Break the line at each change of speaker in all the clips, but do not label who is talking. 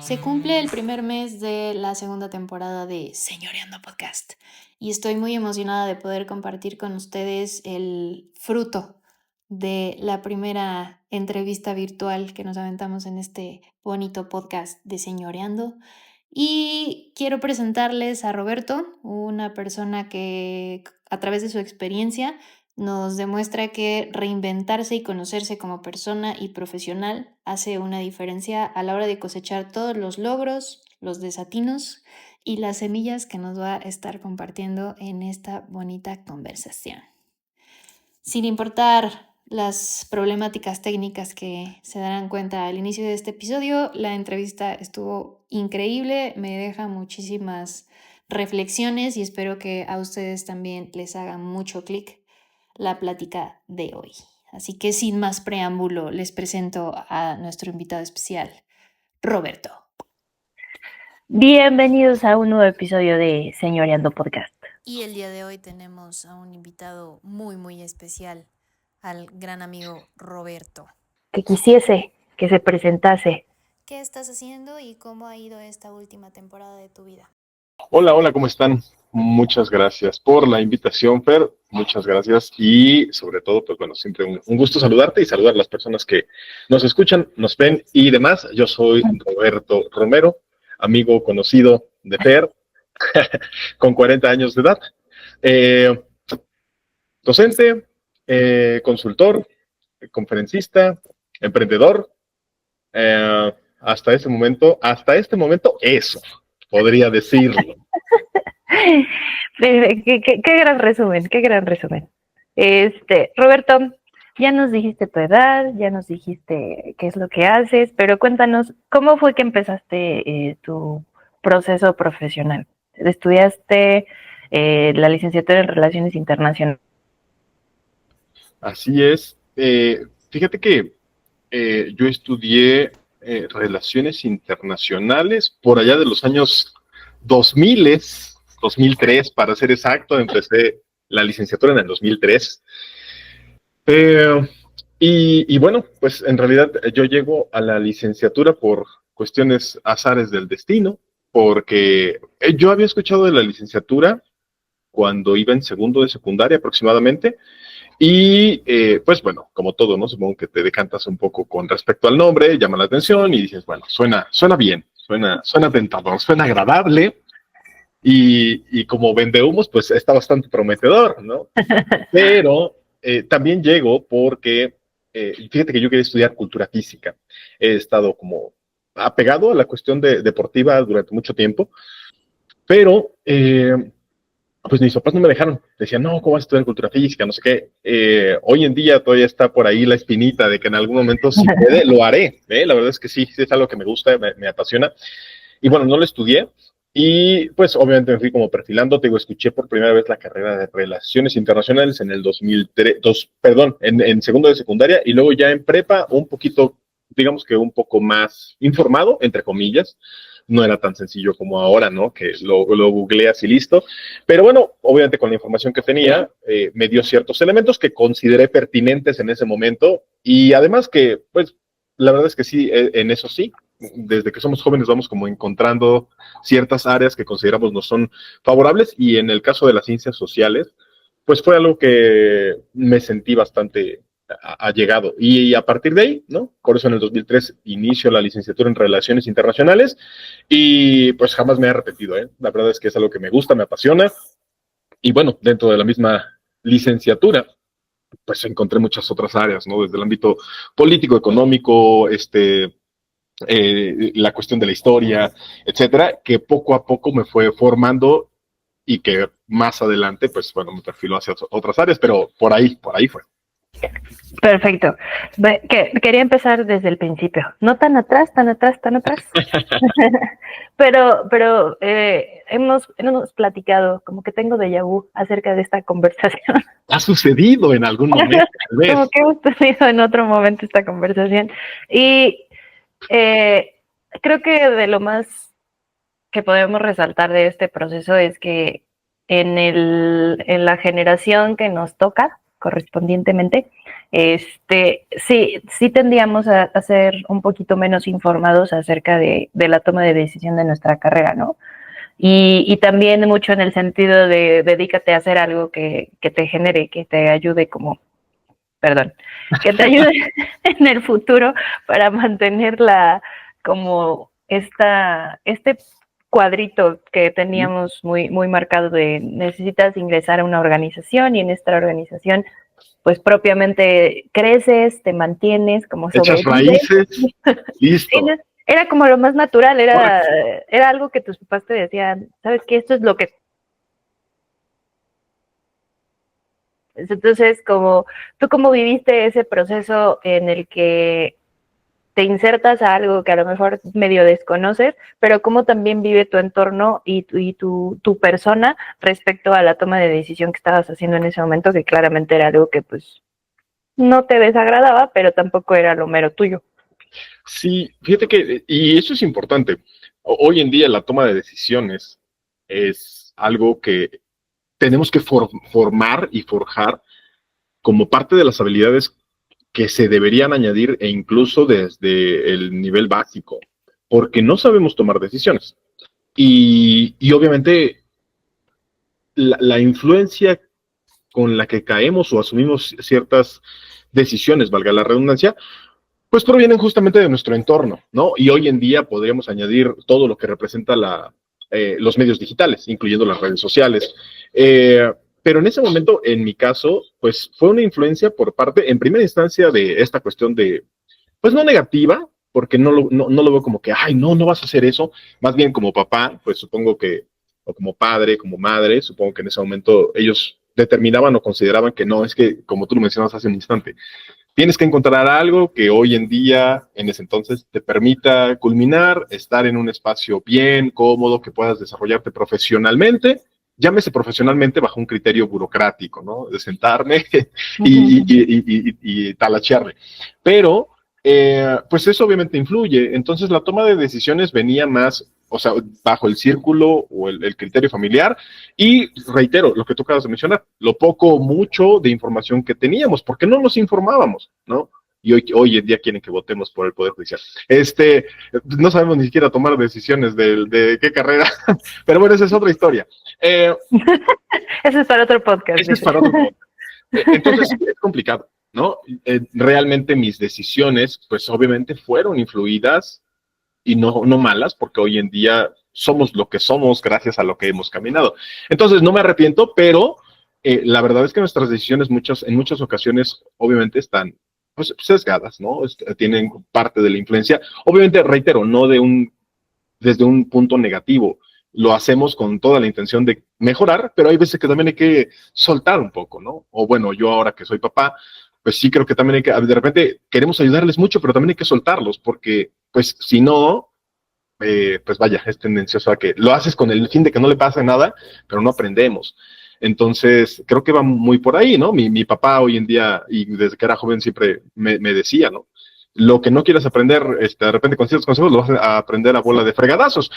Se cumple el primer mes de la segunda temporada de Señoreando Podcast y estoy muy emocionada de poder compartir con ustedes el fruto de la primera entrevista virtual que nos aventamos en este bonito podcast de Señoreando. Y quiero presentarles a Roberto, una persona que a través de su experiencia nos demuestra que reinventarse y conocerse como persona y profesional hace una diferencia a la hora de cosechar todos los logros, los desatinos y las semillas que nos va a estar compartiendo en esta bonita conversación. Sin importar las problemáticas técnicas que se darán cuenta al inicio de este episodio, la entrevista estuvo increíble, me deja muchísimas reflexiones y espero que a ustedes también les haga mucho clic la plática de hoy. Así que sin más preámbulo, les presento a nuestro invitado especial, Roberto.
Bienvenidos a un nuevo episodio de Señoreando Podcast.
Y el día de hoy tenemos a un invitado muy especial, al gran amigo Roberto.
Que quisiese que se presentase.
¿Qué estás haciendo y cómo ha ido esta última temporada de tu vida?
Hola, ¿cómo están? Muchas gracias por la invitación, Fer. Muchas gracias y sobre todo, pues bueno, siempre un gusto saludarte y saludar a las personas que nos escuchan, nos ven y demás. Yo soy Roberto Romero, amigo conocido de Fer, con 40 años de edad. Docente, consultor, conferencista, emprendedor. Hasta este momento, eso, podría decirlo.
Qué gran resumen, qué gran resumen. Roberto, ya nos dijiste tu edad, ya nos dijiste qué es lo que haces, pero cuéntanos, ¿cómo fue que empezaste tu proceso profesional? ¿Estudiaste la licenciatura en Relaciones Internacionales?
Así es. Fíjate que yo estudié Relaciones Internacionales por allá de los años 2000, 2003 para ser exacto. Empecé la licenciatura en el 2003. Y bueno, pues en realidad yo llego a la licenciatura por cuestiones azares del destino, porque yo había escuchado de la licenciatura cuando iba en segundo de secundaria aproximadamente. Y pues bueno, como todo, ¿no? Supongo que te decantas un poco con respecto al nombre, llama la atención y dices, bueno, suena bien, suena tentador, suena agradable y como vendehumos, pues está bastante prometedor, ¿no? Pero también llego porque, fíjate que yo quería estudiar cultura física. He estado como apegado a la cuestión deportiva durante mucho tiempo, pero pues mis papás no me dejaron. Decían, no, ¿cómo vas a estudiar cultura física? No sé qué. Hoy en día todavía está por ahí la espinita de que en algún momento, si puede, lo haré. La verdad es que sí es algo que me gusta, me apasiona. Y bueno, no lo estudié. Y pues obviamente me fui como perfilando. Te digo, escuché por primera vez la carrera de Relaciones Internacionales en el 2003, en segundo de secundaria. Y luego ya en prepa, un poquito, digamos que un poco más informado, entre comillas. No era tan sencillo como ahora, ¿no? Que lo googleas y listo. Pero bueno, obviamente con la información que tenía, me dio ciertos elementos que consideré pertinentes en ese momento. Y además que, pues, la verdad es que sí, en eso sí, desde que somos jóvenes vamos como encontrando ciertas áreas que consideramos nos son favorables. Y en el caso de las ciencias sociales, pues fue algo que me sentí bastante allegado. Y a partir de ahí, ¿no? Por eso en el 2003 inicio la licenciatura en Relaciones Internacionales y pues jamás me he arrepentido, ¿eh? La verdad es que es algo que me gusta, me apasiona. Y bueno, dentro de la misma licenciatura, pues encontré muchas otras áreas, ¿no? Desde el ámbito político, económico, la cuestión de la historia, etcétera, que poco a poco me fue formando y que más adelante, pues bueno, me perfilo hacia otras áreas, pero por ahí fue.
Perfecto. Quería empezar desde el principio. No tan atrás. pero hemos platicado, como que tengo déjà vu acerca de esta conversación.
Ha sucedido en algún momento, tal vez.
Como que hemos tenido en otro momento esta conversación. Y creo que de lo más que podemos resaltar de este proceso es que en la generación que nos toca correspondientemente, sí tendríamos a ser un poquito menos informados acerca de la toma de decisión de nuestra carrera, ¿no? Y también mucho en el sentido de dedícate a hacer algo que te genere, que te ayude que te ayude en el futuro para mantenerla como este cuadrito que teníamos muy, muy marcado de necesitas ingresar a una organización y en esta organización pues propiamente creces, te mantienes, como
Echas
sobrevives.
raíces, listo.
Era como lo más natural, era algo que tus papás te decían, ¿sabes qué? Esto es lo que... Entonces, ¿tú cómo viviste ese proceso en el que te insertas a algo que a lo mejor medio desconoces, pero cómo también vive tu entorno y tu persona respecto a la toma de decisión que estabas haciendo en ese momento, que claramente era algo que pues no te desagradaba, pero tampoco era lo mero tuyo?
Sí, fíjate que, y eso es importante, hoy en día la toma de decisiones es algo que tenemos que formar y forjar como parte de las habilidades que se deberían añadir e incluso desde el nivel básico, porque no sabemos tomar decisiones. Y obviamente la influencia con la que caemos o asumimos ciertas decisiones, valga la redundancia, pues provienen justamente de nuestro entorno, ¿no? Y hoy en día podríamos añadir todo lo que representa los medios digitales, incluyendo las redes sociales. Pero en ese momento, en mi caso, pues fue una influencia por parte, en primera instancia, de esta cuestión de, pues no negativa, porque no lo veo como que, ay, no vas a hacer eso. Más bien como papá, pues supongo que, o como padre, como madre, supongo que en ese momento ellos determinaban o consideraban que no, es que, como tú lo mencionabas hace un instante, tienes que encontrar algo que hoy en día, en ese entonces, te permita culminar, estar en un espacio bien, cómodo, que puedas desarrollarte profesionalmente, llámese profesionalmente bajo un criterio burocrático, ¿no? De sentarme y talachearme. Pero, pues eso obviamente influye. Entonces la toma de decisiones venía más, o sea, bajo el círculo o el criterio familiar. Y reitero, lo que tú acabas de mencionar, lo poco o mucho de información que teníamos, porque no nos informábamos, ¿no? Y hoy en día quieren que votemos por el Poder Judicial. No sabemos ni siquiera tomar decisiones de qué carrera, pero bueno, esa es otra historia.
Eso es para otro podcast.
Eso es para otro podcast. Entonces, es complicado, ¿no? Realmente mis decisiones, pues obviamente fueron influidas y no malas, porque hoy en día somos lo que somos gracias a lo que hemos caminado. Entonces, no me arrepiento, pero la verdad es que nuestras decisiones en muchas ocasiones obviamente están pues, sesgadas, ¿no? Tienen parte de la influencia. Obviamente, reitero, no desde un punto negativo. Lo hacemos con toda la intención de mejorar, pero hay veces que también hay que soltar un poco, ¿no? O bueno, yo ahora que soy papá, pues sí creo que también hay que, de repente queremos ayudarles mucho, pero también hay que soltarlos, porque pues si no, pues vaya, es tendencioso a que lo haces con el fin de que no le pase nada, pero no aprendemos. Entonces, creo que va muy por ahí, ¿no? Mi papá hoy en día, y desde que era joven siempre me decía, ¿no? Lo que no quieres aprender, de repente con ciertos consejos, lo vas a aprender a bola de fregadazos.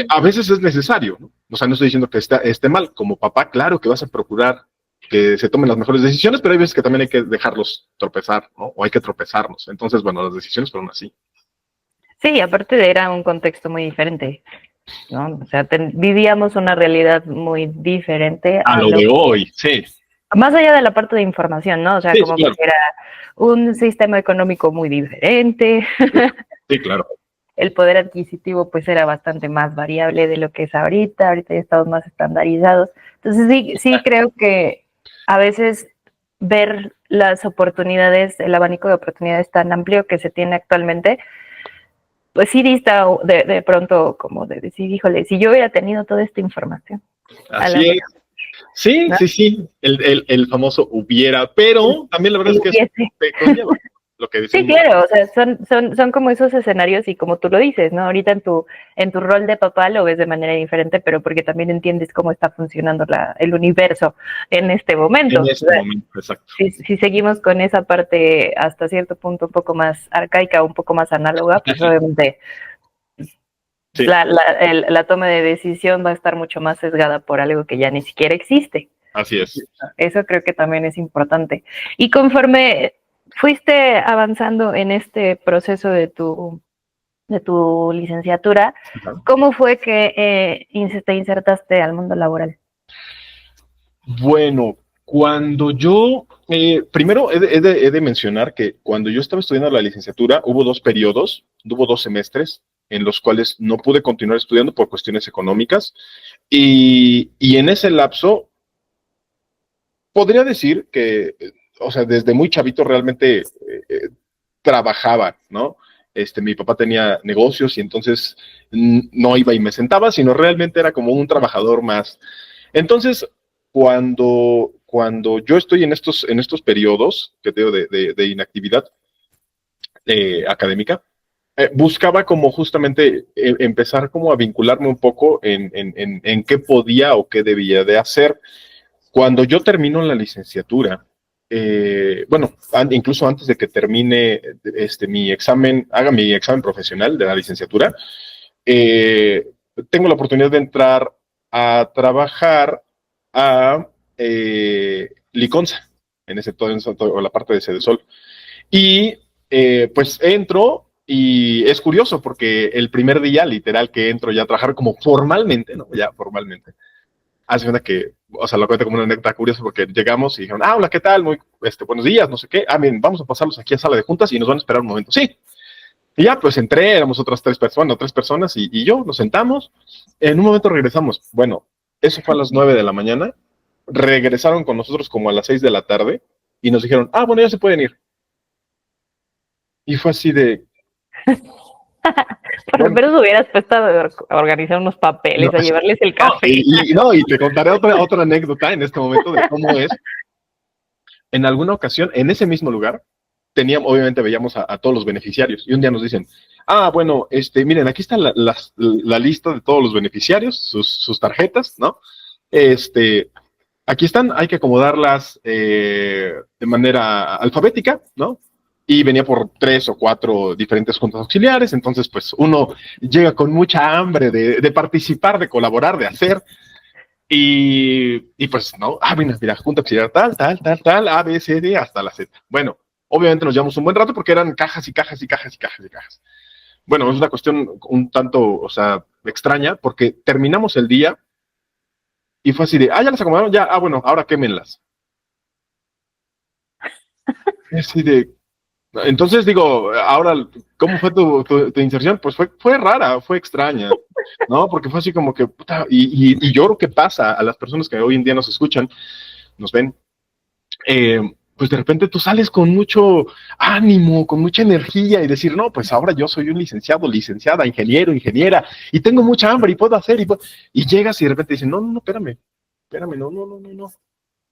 A veces es necesario, ¿no? O sea, no estoy diciendo que esté mal. Como papá, claro que vas a procurar que se tomen las mejores decisiones, pero hay veces que también hay que dejarlos tropezar, ¿no? O hay que tropezarnos. Entonces, bueno, las decisiones fueron así.
Sí, aparte era un contexto muy diferente, ¿no? O sea, vivíamos una realidad muy diferente
a lo de hoy, sí.
Más allá de la parte de información, ¿no? O sea,
sí,
como
claro.
que era un sistema económico muy diferente.
Sí, claro.
El poder adquisitivo pues era bastante más variable de lo que es ahorita. Ahorita ya estamos más estandarizados. Entonces sí creo que a veces ver las oportunidades, el abanico de oportunidades tan amplio que se tiene actualmente, pues sí dista de pronto como de decir, híjole, si yo hubiera tenido toda esta información.
Así es. Sí, ¿no? Sí, el famoso hubiera, pero también la verdad es que te conlleva lo que
sí, claro, o sea, son como esos escenarios y como tú lo dices, ¿no? Ahorita en tu rol de papá lo ves de manera diferente, pero porque también entiendes cómo está funcionando el universo en este momento.
En este momento, exacto.
Si seguimos con esa parte hasta cierto punto un poco más arcaica, un poco más análoga, pues obviamente sí. la toma de decisión va a estar mucho más sesgada por algo que ya ni siquiera existe.
Así es.
Eso creo que también es importante. Y conforme fuiste avanzando en este proceso de tu licenciatura,
Ajá.
¿cómo fue que te insertaste al mundo laboral?
Bueno, cuando yo, primero he de mencionar que cuando yo estaba estudiando la licenciatura, hubo dos semestres en los cuales no pude continuar estudiando por cuestiones económicas y en ese lapso podría decir que, o sea, desde muy chavito realmente trabajaba, ¿no? Mi papá tenía negocios y entonces no iba y me sentaba, sino realmente era como un trabajador más. Entonces, cuando yo estoy en estos periodos que tengo de inactividad académica, buscaba como justamente empezar como a vincularme un poco en qué podía o qué debía de hacer. Cuando yo termino la licenciatura, bueno, incluso antes de que termine mi examen, haga mi examen profesional de la licenciatura, eh, tengo la oportunidad de entrar a trabajar a Liconza, en ese todo, la parte de Sedesol. Y pues entro y es curioso porque el primer día, literal, que entro ya a trabajar como formalmente, ¿no? Ya formalmente. Hace una que, o sea, lo cuento como una anécdota curiosa porque llegamos y dijeron, hola, ¿qué tal? Muy, buenos días, no sé qué. Bien, vamos a pasarlos aquí a sala de juntas y nos van a esperar un momento. Sí. Y ya, pues entré, éramos otras tres personas y yo, nos sentamos. En un momento regresamos. Bueno, eso fue a las 9 de la mañana. Regresaron con nosotros como a las 6 de la tarde y nos dijeron, bueno, ya se pueden ir. Y fue así de,
Por lo
bueno,
menos hubieras puesto a organizar unos papeles,
no,
a llevarles el
no,
café.
no, y te contaré otra anécdota en este momento de cómo es. En alguna ocasión, en ese mismo lugar, teníamos, obviamente veíamos a todos los beneficiarios y un día nos dicen, bueno, miren, aquí está la lista de todos los beneficiarios, sus tarjetas, ¿no? Aquí están, hay que acomodarlas de manera alfabética, ¿no? Y venía por 3 o 4 diferentes juntas auxiliares, entonces pues uno llega con mucha hambre de participar, de colaborar, de hacer, y pues, ¿no? Mira, junta auxiliar tal, A, B, C, D, hasta la Z. Bueno, obviamente nos llevamos un buen rato porque eran cajas y cajas y cajas y cajas y cajas. Bueno, es una cuestión un tanto, o sea, extraña porque terminamos el día y fue así de, ya las acomodaron, ya, bueno, ahora quémenlas. Así de, entonces digo, ahora, ¿cómo fue tu inserción? Pues fue rara, fue extraña, ¿no? Porque fue así como que, puta, y yo creo que pasa a las personas que hoy en día nos escuchan, nos ven, pues de repente tú sales con mucho ánimo, con mucha energía y decir, no, pues ahora yo soy un licenciado, licenciada, ingeniero, ingeniera, y tengo mucha hambre y puedo hacer, y llegas y de repente dicen, no, espérame, no.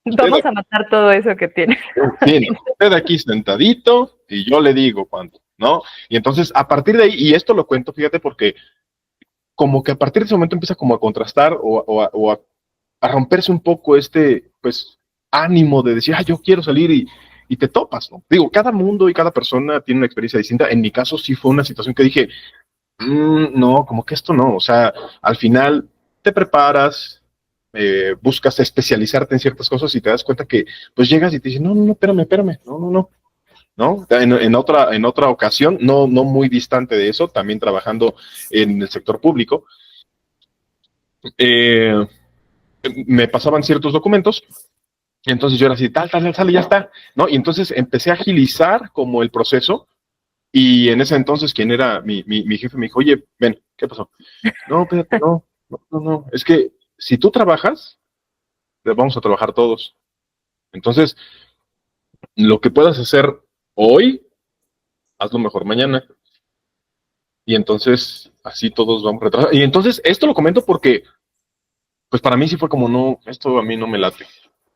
Vamos a matar todo eso que tienes.
Sí, usted aquí sentadito y yo le digo cuánto, ¿no? Y entonces a partir de ahí, y esto lo cuento, fíjate, porque como que a partir de ese momento empieza como a contrastar o a romperse un poco pues, ánimo de decir, yo quiero salir y te topas, ¿no? Digo, cada mundo y cada persona tiene una experiencia distinta. En mi caso sí fue una situación que dije, no, como que esto no, o sea, al final te preparas, buscas especializarte en ciertas cosas y te das cuenta que pues llegas y te dicen, no, espérame, no. En otra ocasión, no muy distante de eso, también trabajando en el sector público, eh, me pasaban ciertos documentos, y entonces yo era así, tal, sale, ya está, ¿no? Y entonces empecé a agilizar como el proceso, y en ese entonces, quien era mi jefe, me dijo, oye, ven, ¿qué pasó? No, espérate, no, es que si tú trabajas, vamos a trabajar todos. Entonces, lo que puedas hacer hoy, hazlo mejor mañana. Y entonces, así todos vamos retrasados. Y entonces, esto lo comento porque, pues para mí sí fue como, no, esto a mí no me late,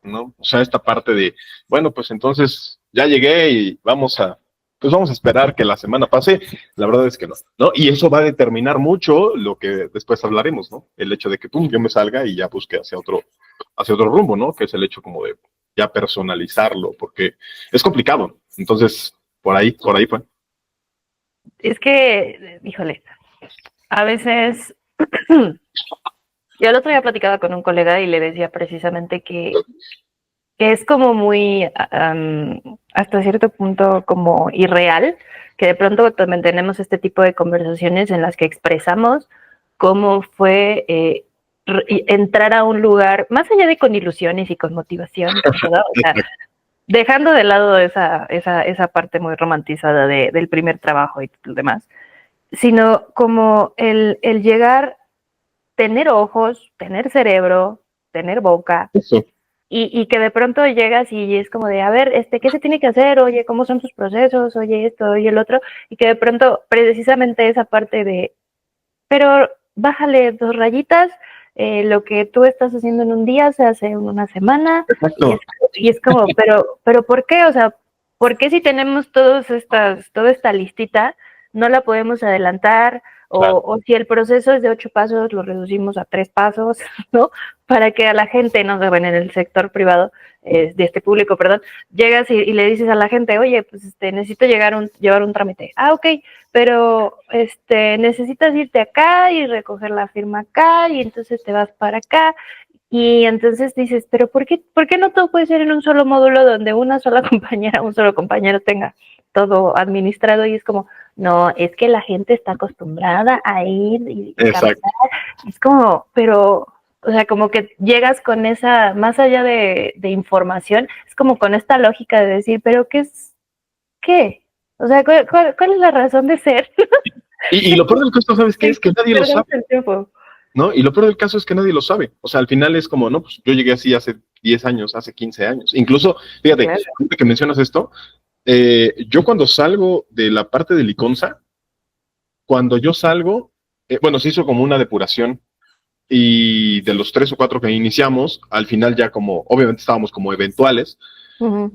¿no? O sea, esta parte de, bueno, pues entonces ya llegué y pues vamos a esperar que la semana pase. La verdad es que no, ¿no? Y eso va a determinar mucho lo que después hablaremos, ¿no? El hecho de que, pum, yo me salga y ya busque hacia otro rumbo, ¿no? Que es el hecho como de ya personalizarlo, porque es complicado. Entonces, por ahí fue.
Es que, híjole, a veces Yo el otro día platicaba con un colega y le decía precisamente que es como muy, hasta cierto punto, como irreal, que de pronto también tenemos este tipo de conversaciones en las que expresamos cómo fue entrar a un lugar, más allá de con ilusiones y con motivación, y con todo, o sea, dejando de lado esa parte muy romantizada del primer trabajo y lo demás, sino como el llegar, tener ojos, tener cerebro, tener boca,
Eso,
y que de pronto llegas y es como de, a ver, ¿qué se tiene que hacer? Oye, ¿cómo son tus procesos? Oye, esto, oye, el otro. Y que de pronto, precisamente esa parte de, pero bájale 2 rayitas, lo que tú estás haciendo en un día se hace en una semana, y es,
exacto.
y es como, pero ¿por qué? O sea, ¿por qué si tenemos toda esta listita, no la podemos adelantar?
Claro.
O si el proceso es de 8 pasos, lo reducimos a 3 pasos, ¿no? Para que a la gente, no sé, bueno, en el sector privado, de este público, perdón, llegas y le dices a la gente, oye, pues necesito llevar un trámite. Ah, ok, pero necesitas irte acá y recoger la firma acá y entonces te vas para acá y entonces dices, pero por qué no todo puede ser en un solo módulo donde una sola compañera, un solo compañero tenga todo administrado? Y es como, no, es que la gente está acostumbrada a ir y caminar.
Exacto.
Es como, pero, o sea, como que llegas con esa, más allá de información, es como con esta lógica de decir, pero ¿qué? O sea, ¿cuál es la razón de ser?
Y lo peor del caso, ¿sabes qué? Es que nadie lo
Perdemos
sabe,
el tiempo.
¿no? Y lo peor del caso es que nadie lo sabe. O sea, al final es como, no, pues yo llegué así hace 10 años, hace 15 años. Incluso, fíjate,
Claro.
ahorita que mencionas esto, yo cuando salgo de la parte de Liconza, cuando yo salgo, bueno, se hizo como una depuración y de los 3 o 4 que iniciamos, al final ya como, obviamente estábamos como eventuales,
Uh-huh.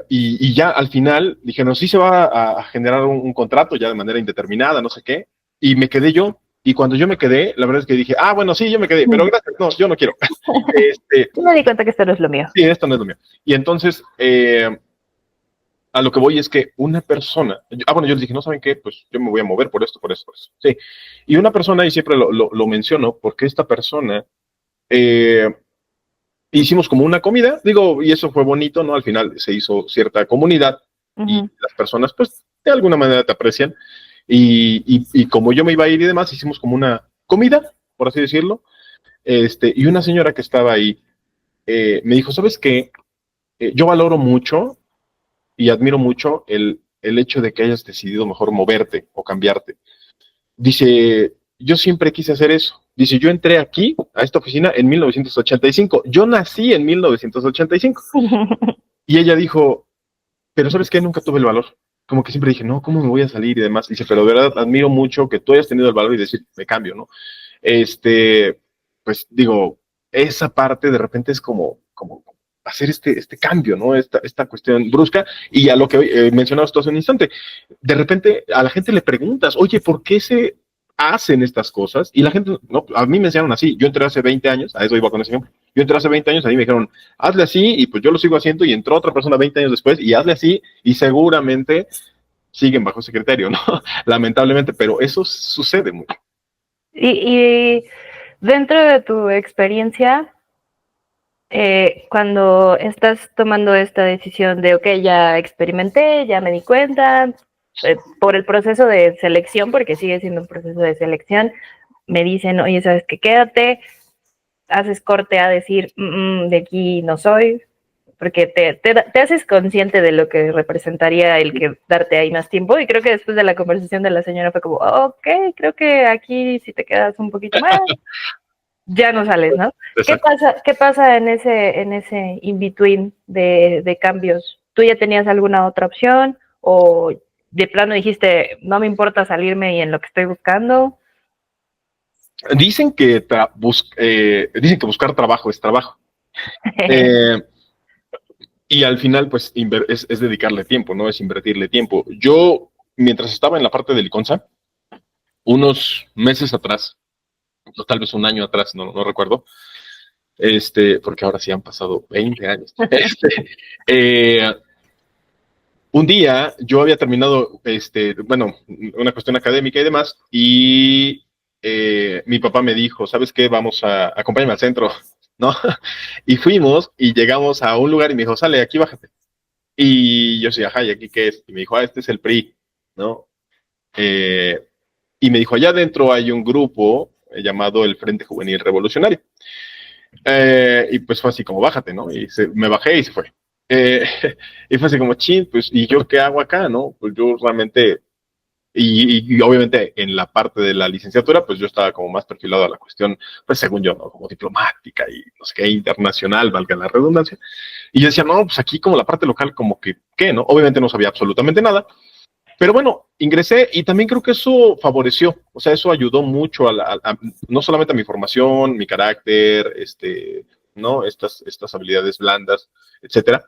y ya al final dijeron, sí se va a generar un contrato ya de manera indeterminada, no sé qué, y me quedé yo. Y cuando yo me quedé, la verdad es que dije, ah, bueno, sí, yo me quedé, pero gracias, no, yo no quiero.
Yo me di cuenta que esto no es lo mío.
Sí, esto no es lo mío. Y entonces, a lo que voy es que una persona, bueno, yo les dije, no saben qué, pues yo me voy a mover por esto, por eso, por eso. Sí. Y una persona, y siempre lo menciono, porque esta persona, eh, hicimos como una comida, digo, y eso fue bonito, ¿no? Al final se hizo cierta comunidad y
Uh-huh.
las personas, pues, de alguna manera te aprecian. Y como yo me iba a ir y demás, hicimos como una comida, por así decirlo. Y una señora que estaba ahí me dijo, ¿sabes qué? Yo valoro mucho y admiro mucho el hecho de que hayas decidido mejor moverte o cambiarte. Dice, yo siempre quise hacer eso. Dice, yo entré aquí, a esta oficina, en 1985. Yo nací en 1985. Y ella dijo, pero ¿sabes qué? Nunca tuve el valor. Como que siempre dije, no, ¿cómo me voy a salir y demás? Dice, pero de verdad admiro mucho que tú hayas tenido el valor y decir, me cambio, ¿no? Pues digo, esa parte de repente es como hacer este cambio, ¿no? Esta cuestión brusca. Y a lo que mencionabas tú hace un instante, de repente a la gente le preguntas, oye, ¿por qué se hacen estas cosas? Y la gente, no, a mí me enseñaron así. Yo entré hace 20 años, a eso iba con ese ejemplo. Yo entré hace 20 años, a mí me dijeron, hazle así, y pues yo lo sigo haciendo, y entró otra persona 20 años después, y hazle así, y seguramente siguen bajo ese criterio, ¿no? Lamentablemente, pero eso sucede mucho.
Y dentro de tu experiencia, cuando estás tomando esta decisión de, ok, ya experimenté, ya me di cuenta, por el proceso de selección, porque sigue siendo un proceso de selección, me dicen, oye, ¿sabes qué? Quédate, haces corte a decir, de aquí no soy, porque te haces consciente de lo que representaría el que darte ahí más tiempo. Y creo que después de la conversación de la señora fue como, ok, creo que aquí si te quedas un poquito más, ya no sales, ¿no?
Exacto.
Qué pasa en ese in-between de cambios? ¿Tú ya tenías alguna otra opción? ¿O de plano dijiste, no me importa salirme y en lo que estoy buscando?
Dicen que, dicen que buscar trabajo es trabajo. Eh, y al final, pues, es dedicarle tiempo, ¿no? Es invertirle tiempo. Yo, mientras estaba en la parte de Liconza, unos meses atrás, o tal vez un año atrás, no recuerdo, porque ahora sí han pasado 20 años. Eh, un día yo había terminado, bueno, una cuestión académica y demás, y mi papá me dijo, ¿sabes qué? Acompáñame al centro, ¿no? Y fuimos y llegamos a un lugar y me dijo, sale, aquí bájate. Y yo sí, ajá, ¿y aquí qué es? Y me dijo, este es el PRI, ¿no? Eh, y me dijo, allá adentro hay un grupo llamado el Frente Juvenil Revolucionario. Y pues fue así como, bájate, ¿no? Me bajé y se fue. Eh, y fue así como, chin, pues, ¿y yo qué hago acá, no? Pues yo realmente, y obviamente en la parte de la licenciatura, pues yo estaba como más perfilado a la cuestión, pues según yo, ¿no? Como diplomática y no sé qué, internacional, valga la redundancia. Y yo decía, no, pues aquí como la parte local, como que, ¿qué, no? Obviamente no sabía absolutamente nada, pero bueno, ingresé y también creo que eso favoreció, o sea, eso ayudó mucho no solamente a mi formación, mi carácter, ¿no? Estas habilidades blandas, etcétera.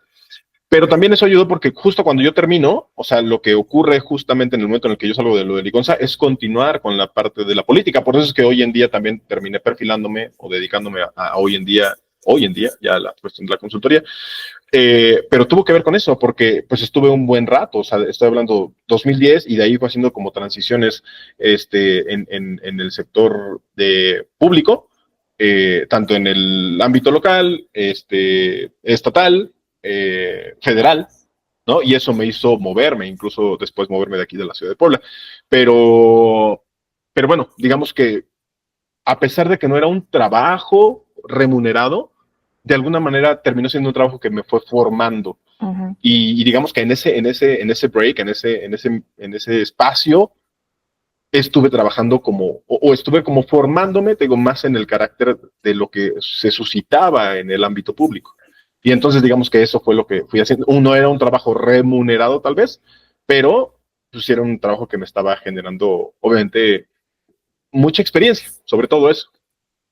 Pero también eso ayudó porque justo cuando yo termino, o sea, lo que ocurre justamente en el momento en el que yo salgo de lo de Liconza es continuar con la parte de la política. Por eso es que hoy en día también terminé perfilándome o dedicándome a hoy en día, ya la cuestión de la consultoría, pero tuvo que ver con eso, porque pues estuve un buen rato, o sea, estoy hablando 2010 y de ahí fue haciendo como transiciones en el sector de público, tanto en el ámbito local, estatal, federal, ¿no? Y eso me hizo moverme, incluso después moverme de aquí de la ciudad de Puebla. Pero, pero bueno, digamos que a pesar de que no era un trabajo remunerado, de alguna manera terminó siendo un trabajo que me fue formando.
Uh-huh.
Y digamos que en ese break, en ese espacio, estuve trabajando o estuve como formándome, digo, más en el carácter de lo que se suscitaba en el ámbito público. Y entonces digamos que eso fue lo que fui haciendo. No era un trabajo remunerado tal vez, pero pues era un trabajo que me estaba generando, obviamente, mucha experiencia, sobre todo eso.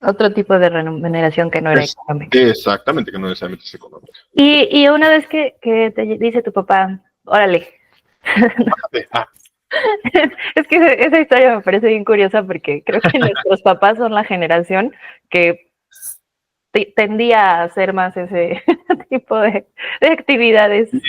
Otro tipo de remuneración que no era económica.
Exactamente, que no necesariamente es económica.
Y una vez que te dice tu papá, órale. Es que esa historia me parece bien curiosa porque creo que nuestros papás son la generación que tendía a hacer más ese tipo de actividades
Sí.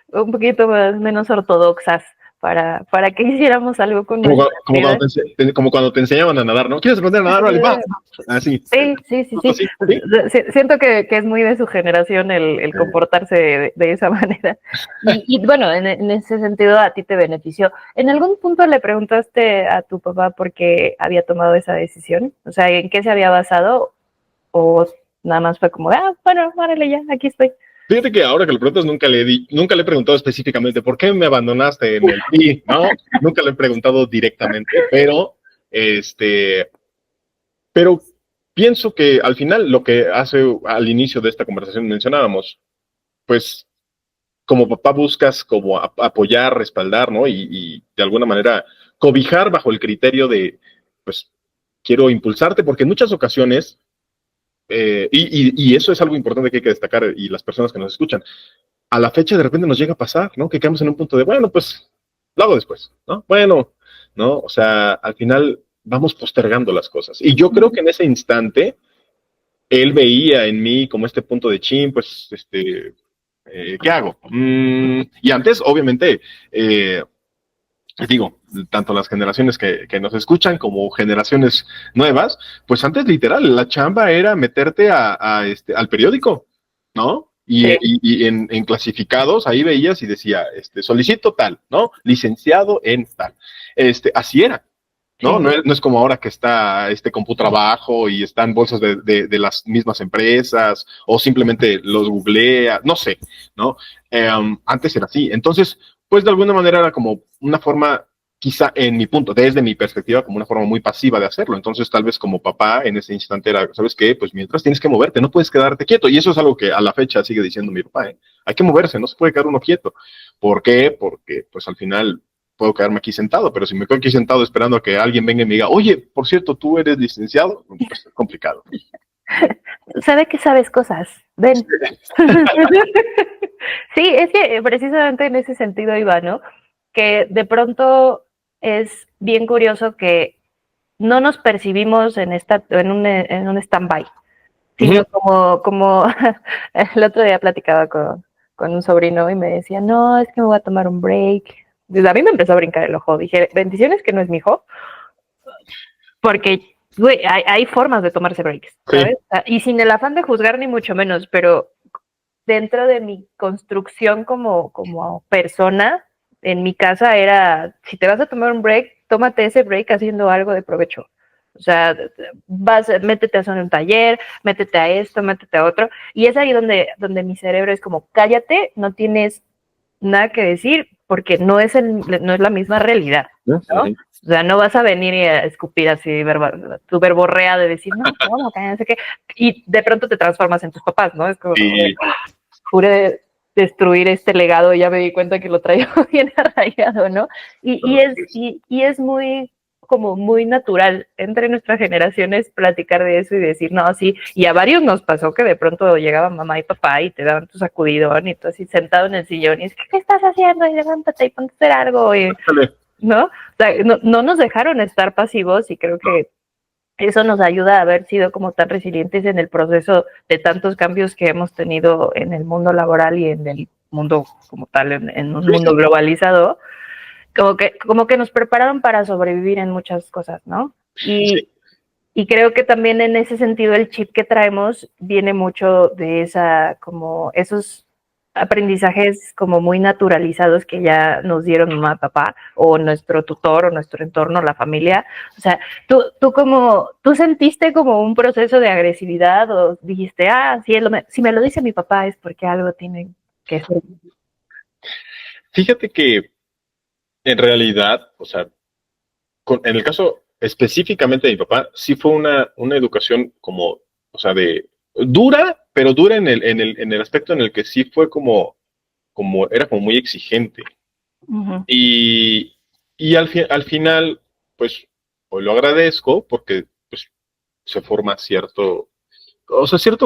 un poquito menos ortodoxas para que hiciéramos algo con nuestra vida.
Como cuando te enseñaban a nadar, ¿no? ¿Quieres aprender a nadar? Vale, va. Así.
Sí. Siento que es muy de su generación el comportarse de esa manera. Y bueno, en ese sentido a ti te benefició. ¿En algún punto le preguntaste a tu papá por qué había tomado esa decisión? O sea, ¿en qué se había basado? ¿O nada más fue como, bueno, órale ya, aquí estoy?
Fíjate que ahora que lo preguntas, nunca le he preguntado específicamente por qué me abandonaste en el PRI, ¿no? Nunca le he preguntado directamente, pero pienso que al final lo que hace al inicio de esta conversación mencionábamos, pues como papá buscas como apoyar, respaldar, ¿no? Y de alguna manera cobijar bajo el criterio de, pues, quiero impulsarte, porque en muchas ocasiones, y eso es algo importante que hay que destacar, y las personas que nos escuchan, a la fecha de repente nos llega a pasar, ¿no? Que quedamos en un punto de, bueno, pues lo hago después, ¿no? Bueno, ¿no? O sea, al final vamos postergando las cosas. Y yo creo que en ese instante, él veía en mí como este punto de chin, pues, ¿qué hago? Y antes, obviamente, digo, tanto las generaciones que nos escuchan como generaciones nuevas, pues antes literal, la chamba era meterte al periódico, ¿no? Y en clasificados, ahí veías y decía, solicito tal, ¿no? Licenciado en tal. Así era. ¿No? Sí. No es como ahora que está CompuTrabajo y están bolsas de las mismas empresas o simplemente los googlea, no sé, ¿no? Antes era así. Entonces, pues de alguna manera era como una forma, quizá en mi punto, desde mi perspectiva, como una forma muy pasiva de hacerlo. Entonces, tal vez como papá en ese instante era, ¿sabes qué? Pues mientras tienes que moverte, no puedes quedarte quieto. Y eso es algo que a la fecha sigue diciendo mi papá, ¿eh? Hay que moverse, no se puede quedar uno quieto. ¿Por qué? Porque, pues al final puedo quedarme aquí sentado, pero si me quedo aquí sentado esperando a que alguien venga y me diga, oye, por cierto, tú eres licenciado, pues es complicado.
Sabe que sabes cosas, ven. Sí, es que precisamente en ese sentido iba, ¿no? Que de pronto es bien curioso que no nos percibimos en un stand-by, sino como el otro día platicaba con un sobrino y me decía, no, es que me voy a tomar un break. Desde a mí me empezó a brincar el ojo. Dije, bendiciones que no es mi hijo, porque, güey, hay formas de tomarse breaks, ¿sabes? Sí. Y sin el afán de juzgar ni mucho menos, pero dentro de mi construcción como persona, en mi casa era, si te vas a tomar un break, tómate ese break haciendo algo de provecho. O sea, métete a hacer un taller, métete a esto, métete a otro. Y es ahí donde mi cerebro es como, cállate, no tienes nada que decir, porque no es la misma realidad, ¿no? O sea, no vas a venir y a escupir así tu verborrea de decir, no, ¿cómo? No sé qué. Y de pronto te transformas en tus papás, ¿no? Es como, juré destruir este legado y ya me di cuenta que lo traía bien arraigado, ¿no? Y es muy como muy natural entre nuestras generaciones platicar de eso y decir, no, sí, y a varios nos pasó que de pronto llegaba mamá y papá y te daban tu sacudidón y tú así sentado en el sillón y es que, ¿qué estás haciendo? Y levántate y ponte a hacer algo, y, ¿no? O sea, no nos dejaron estar pasivos y creo que eso nos ayuda a haber sido como tan resilientes en el proceso de tantos cambios que hemos tenido en el mundo laboral y en el mundo como tal, en un mundo globalizado, como que nos prepararon para sobrevivir en muchas cosas, ¿no? Y creo que también en ese sentido el chip que traemos viene mucho de como esos aprendizajes como muy naturalizados que ya nos dieron mamá, papá, o nuestro tutor, o nuestro entorno, la familia. O sea, tú sentiste como un proceso de agresividad o dijiste, si me lo dice mi papá es porque algo tiene que ser.
Fíjate que en realidad, o sea, en el caso específicamente de mi papá, sí fue una educación como, o sea, dura, pero dura en el aspecto en el que sí fue era como muy exigente. Uh-huh. Y al final, pues, hoy lo agradezco porque pues, se forma cierto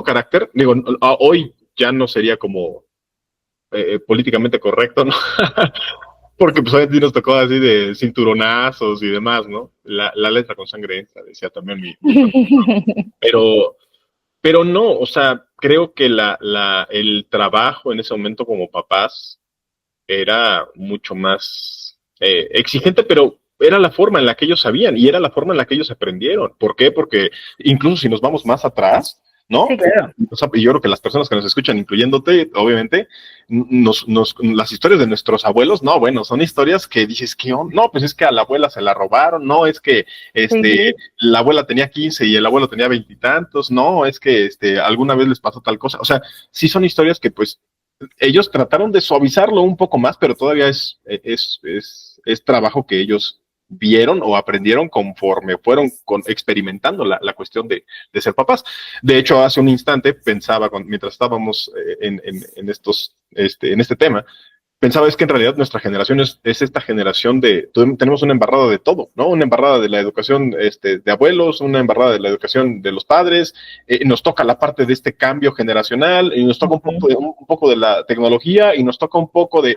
carácter. Digo, hoy ya no sería como políticamente correcto, ¿no? Porque pues hoy nos tocó así de cinturonazos y demás, ¿no? La letra con sangre entra, decía también mi pero no, o sea, creo que el trabajo en ese momento como papás era mucho más exigente, pero era la forma en la que ellos sabían y era la forma en la que ellos aprendieron. ¿Por qué? Porque incluso si nos vamos más atrás, ¿no?
Sí, claro.
O sea, yo creo que las personas que nos escuchan, incluyéndote, obviamente, las historias de nuestros abuelos, no, bueno, son historias que dices que no, pues es que a la abuela se la robaron, no, es que sí. La abuela tenía 15 y el abuelo tenía 20 y tantos, no, es que alguna vez les pasó tal cosa. O sea, sí son historias que pues ellos trataron de suavizarlo un poco más, pero todavía es trabajo que ellos vieron o aprendieron conforme fueron experimentando la cuestión de ser papás. De hecho, hace un instante pensaba, mientras estábamos en este tema, pensaba es que en realidad nuestra generación es esta generación tenemos una embarrada de todo, ¿no? Una embarrada de la educación de abuelos, una embarrada de la educación de los padres, nos toca la parte de este cambio generacional, y nos toca un poco de la tecnología, y nos toca un poco de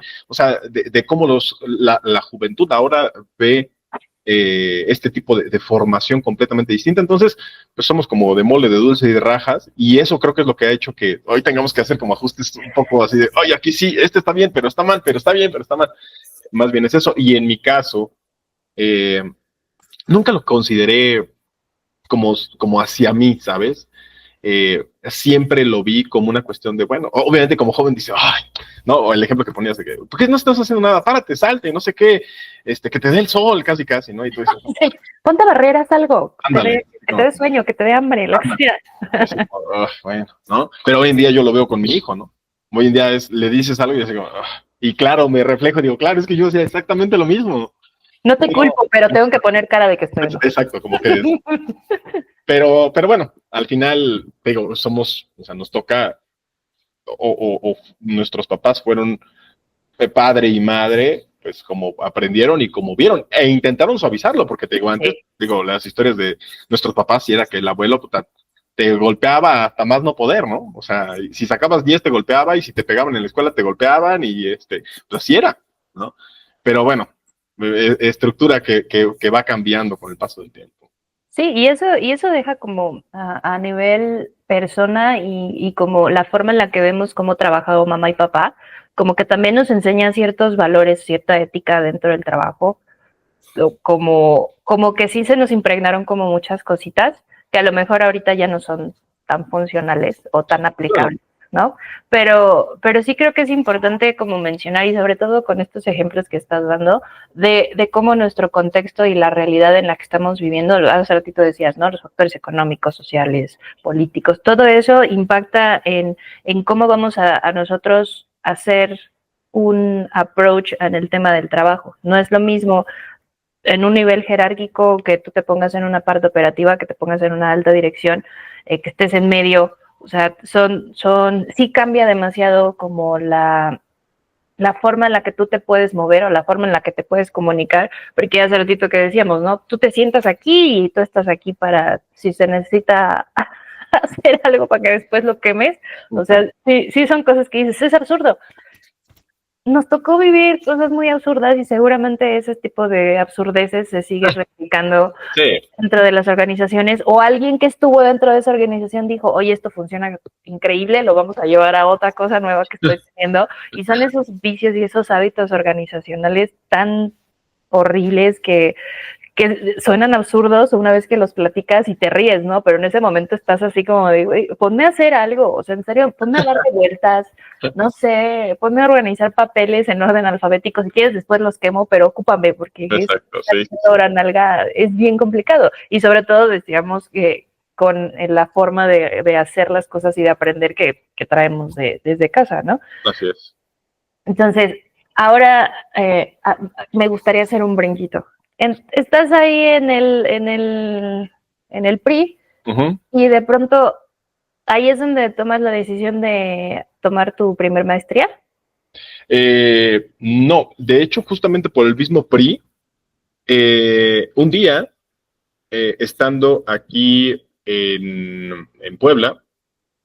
cómo la juventud ahora ve este tipo de formación completamente distinta. Entonces, pues somos como de mole, de dulce y de rajas, y eso creo que es lo que ha hecho que hoy tengamos que hacer como ajustes un poco así de, oye, aquí sí, está bien, pero está mal, pero está bien, pero está mal. Más bien es eso. Y en mi caso, nunca lo consideré como hacia mí, ¿sabes? Siempre lo vi como una cuestión de, bueno, obviamente como joven dice, ay, no, el ejemplo que ponías de que, ¿por qué no estás haciendo nada? Párate, salte, no sé qué, que te dé el sol, casi, no, y tú dices,
sí, ponte barreras, algo, ándale, que te dé sueño, que te dé hambre, lo que sea.
Bueno, ¿no? Pero hoy en día yo lo veo con mi hijo, ¿no? Hoy en día le dices algo y así como, y claro, me reflejo y digo, claro, es que yo hacía exactamente lo mismo.
No te culpo, pero tengo que poner cara de que estoy.
Exacto, como que pero bueno, al final, digo, o sea, nos toca, o nuestros papás fueron padre y madre, pues como aprendieron y como vieron, e intentaron suavizarlo, porque te digo, antes, las historias de nuestros papás, y era que el abuelo te golpeaba hasta más no poder, ¿no? O sea, si sacabas 10 te golpeaba, y si te pegaban en la escuela te golpeaban, y pues así era, ¿no? Pero bueno, estructura que va cambiando con el paso del tiempo.
Sí, y eso deja como a nivel persona y como la forma en la que vemos cómo ha trabajado mamá y papá, como que también nos enseña ciertos valores, cierta ética dentro del trabajo, como que sí se nos impregnaron como muchas cositas que a lo mejor ahorita ya no son tan funcionales o tan aplicables, ¿no? Pero sí creo que es importante como mencionar, y sobre todo con estos ejemplos que estás dando, de cómo nuestro contexto y la realidad en la que estamos viviendo, hace ratito decías, ¿no? Los factores económicos, sociales, políticos, todo eso impacta en cómo vamos a nosotros hacer un approach en el tema del trabajo. No es lo mismo en un nivel jerárquico que tú te pongas en una parte operativa, que te pongas en una alta dirección, que estés en medio. O sea, sí cambia demasiado como la forma en la que tú te puedes mover o la forma en la que te puedes comunicar, porque hace ratito que decíamos, ¿no? Tú te sientas aquí y tú estás aquí para, si se necesita hacer algo para que después lo quemes. O sea, sí son cosas que dices, es absurdo. Nos tocó vivir cosas muy absurdas y seguramente ese tipo de absurdeces se sigue replicando dentro de las organizaciones, o alguien que estuvo dentro de esa organización dijo, oye, esto funciona increíble, lo vamos a llevar a otra cosa nueva que estoy teniendo, y son esos vicios y esos hábitos organizacionales tan horribles que suenan absurdos una vez que los platicas y te ríes, ¿no? Pero en ese momento estás así como de, güey, ponme a hacer algo, o sea, en serio, ponme a darle vueltas, no sé, ponme a organizar papeles en orden alfabético, si quieres después los quemo, pero ocúpame, porque hora nalga es bien complicado, y sobre todo decíamos que con la forma de hacer las cosas y de aprender que traemos desde casa, ¿no?
Así es.
Entonces, ahora me gustaría hacer un brinquito. Estás ahí en el PRI y de pronto ahí es donde tomas la decisión de tomar tu primer maestría.
No, de hecho, justamente por el mismo PRI, un día, estando aquí en Puebla,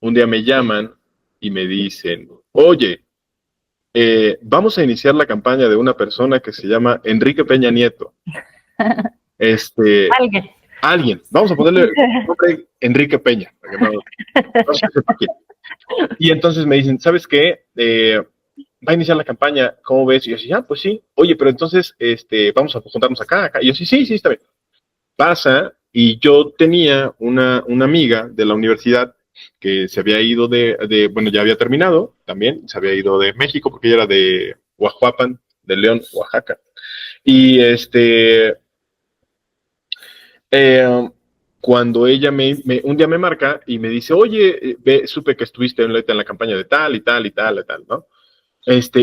un día me llaman y me dicen, oye, vamos a iniciar la campaña de una persona que se llama Enrique Peña Nieto. Alguien. Vamos a ponerle el nombre Enrique Peña. No sé quién. Y entonces me dicen, ¿sabes qué? Va a iniciar la campaña, ¿cómo ves? Y yo decía, pues sí. Oye, pero entonces vamos a juntarnos acá. Y yo sí, está bien. Pasa, y yo tenía una amiga de la universidad que se había ido bueno, ya había terminado también, se había ido de México porque ella era de Oaxaca, de León, Oaxaca. Y cuando ella un día me marca y me dice, oye, supe que estuviste en la campaña de tal y tal y tal y tal, ¿no?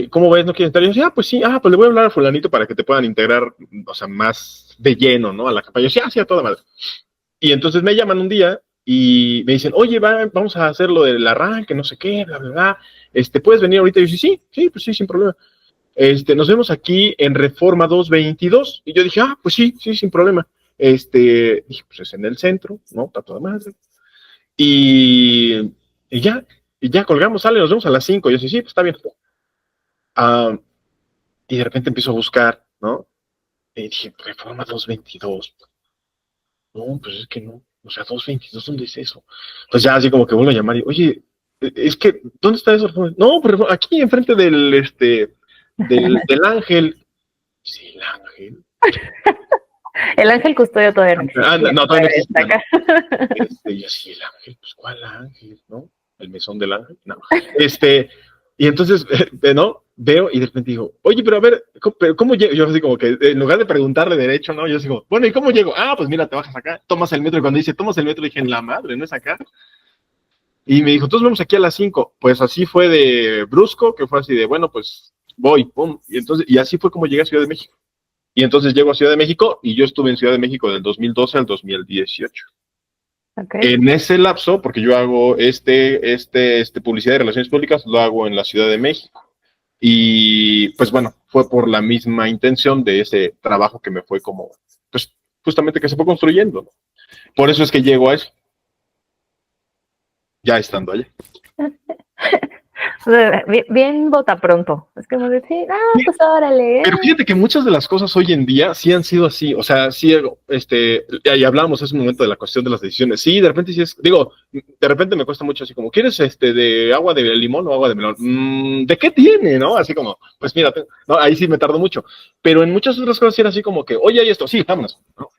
¿Cómo ves? ¿No quieres estar? Y yo decía, pues sí, pues le voy a hablar a fulanito para que te puedan integrar, o sea, más de lleno, ¿no? A la campaña. Yo decía, a toda madre. Y entonces me llaman un día y me dicen, oye, vamos a hacer lo del arranque, no sé qué, bla, bla, bla. ¿Puedes venir ahorita? Y yo decía, sí, pues sí, sin problema. Nos vemos aquí en Reforma 222. Y yo dije, pues sí, sin problema. Dije, pues es en el centro, ¿no? Está toda madre. Y ya colgamos, sale, nos vemos a las 5. Y yo decía, sí, pues está bien. Y de repente empiezo a buscar, ¿no? Y dije, Reforma 222. No, pues es que no. O sea, 222, ¿dónde es eso? Pues ya así como que vuelvo a llamar y, oye, es que, ¿dónde está eso? No, pero aquí enfrente del Ángel. Sí, el Ángel.
El Ángel Custodio todavía no existe.
No, todavía no existe. Y así, el Ángel, pues ¿cuál Ángel? ¿No? ¿El mesón del Ángel? No. Y entonces, ¿no? Veo y de repente digo, oye, pero a ver, ¿cómo llego? Yo así como que, en lugar de preguntarle derecho, ¿no? Yo digo, bueno, ¿y cómo llego? Pues mira, te bajas acá, tomas el metro, y cuando dice, tomas el metro, dije, en la madre, ¿no es acá? Y me dijo, entonces vamos aquí a las 5. Pues así fue de brusco, que fue así de, bueno, pues voy, pum. Y así fue como llegué a Ciudad de México. Y entonces llego a Ciudad de México y yo estuve en Ciudad de México del 2012 al 2018. Okay. En ese lapso, porque yo hago publicidad y relaciones públicas, lo hago en la Ciudad de México. Y pues bueno, fue por la misma intención de ese trabajo que me fue como, pues justamente que se fue construyendo, ¿no? Por eso es que llego a eso. Ya estando allá.
Bien bota pronto. Es como decir, pues órale.
Pero fíjate que muchas de las cosas hoy en día sí han sido así. O sea, sí, y hablábamos hace un momento de la cuestión de las decisiones. Sí, de repente sí de repente me cuesta mucho así como, ¿quieres de agua de limón o agua de melón? ¿De qué tiene, no? Así como, pues mira, no, ahí sí me tardo mucho. Pero en muchas otras cosas sí era así como que, oye, hay esto, sí, vámonos, ¿no?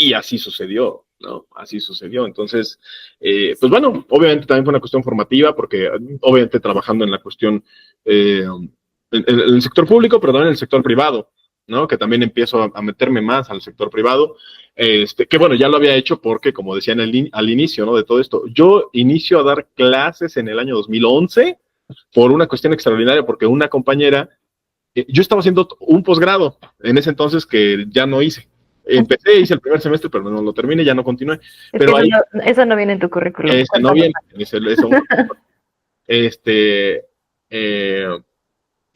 Y así sucedió, ¿no? Así sucedió. Entonces, pues bueno, obviamente también fue una cuestión formativa, porque obviamente trabajando en la cuestión, en el sector público, pero también en el sector privado, ¿no? Que también empiezo a meterme más al sector privado, que bueno, ya lo había hecho porque, como decía al inicio, ¿no? De todo esto, yo inicio a dar clases en el año 2011 por una cuestión extraordinaria, porque una compañera, yo estaba haciendo un posgrado en ese entonces que ya no hice. Empecé, hice el primer semestre, pero no lo terminé, ya no continué.
Es
pero
que
ahí,
eso no viene en tu currículum.
no viene, eso,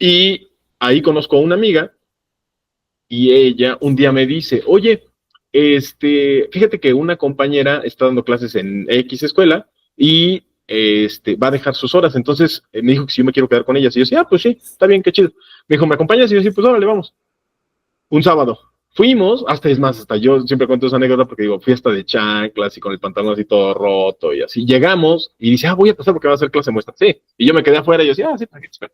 y ahí conozco a una amiga y ella un día me dice, oye, fíjate que una compañera está dando clases en X escuela y va a dejar sus horas. Entonces me dijo que si yo me quiero quedar con ellas. Y yo decía, pues sí, está bien, qué chido. Me dijo, ¿me acompañas? Y yo decía, pues órale, vamos. Un sábado. Fuimos, hasta yo siempre cuento esa anécdota porque digo, fiesta de chanclas y con el pantalón así todo roto y así. Llegamos y dice, voy a pasar porque va a hacer clase muestra. Sí. Y yo me quedé afuera y yo decía, sí, para qué te espero.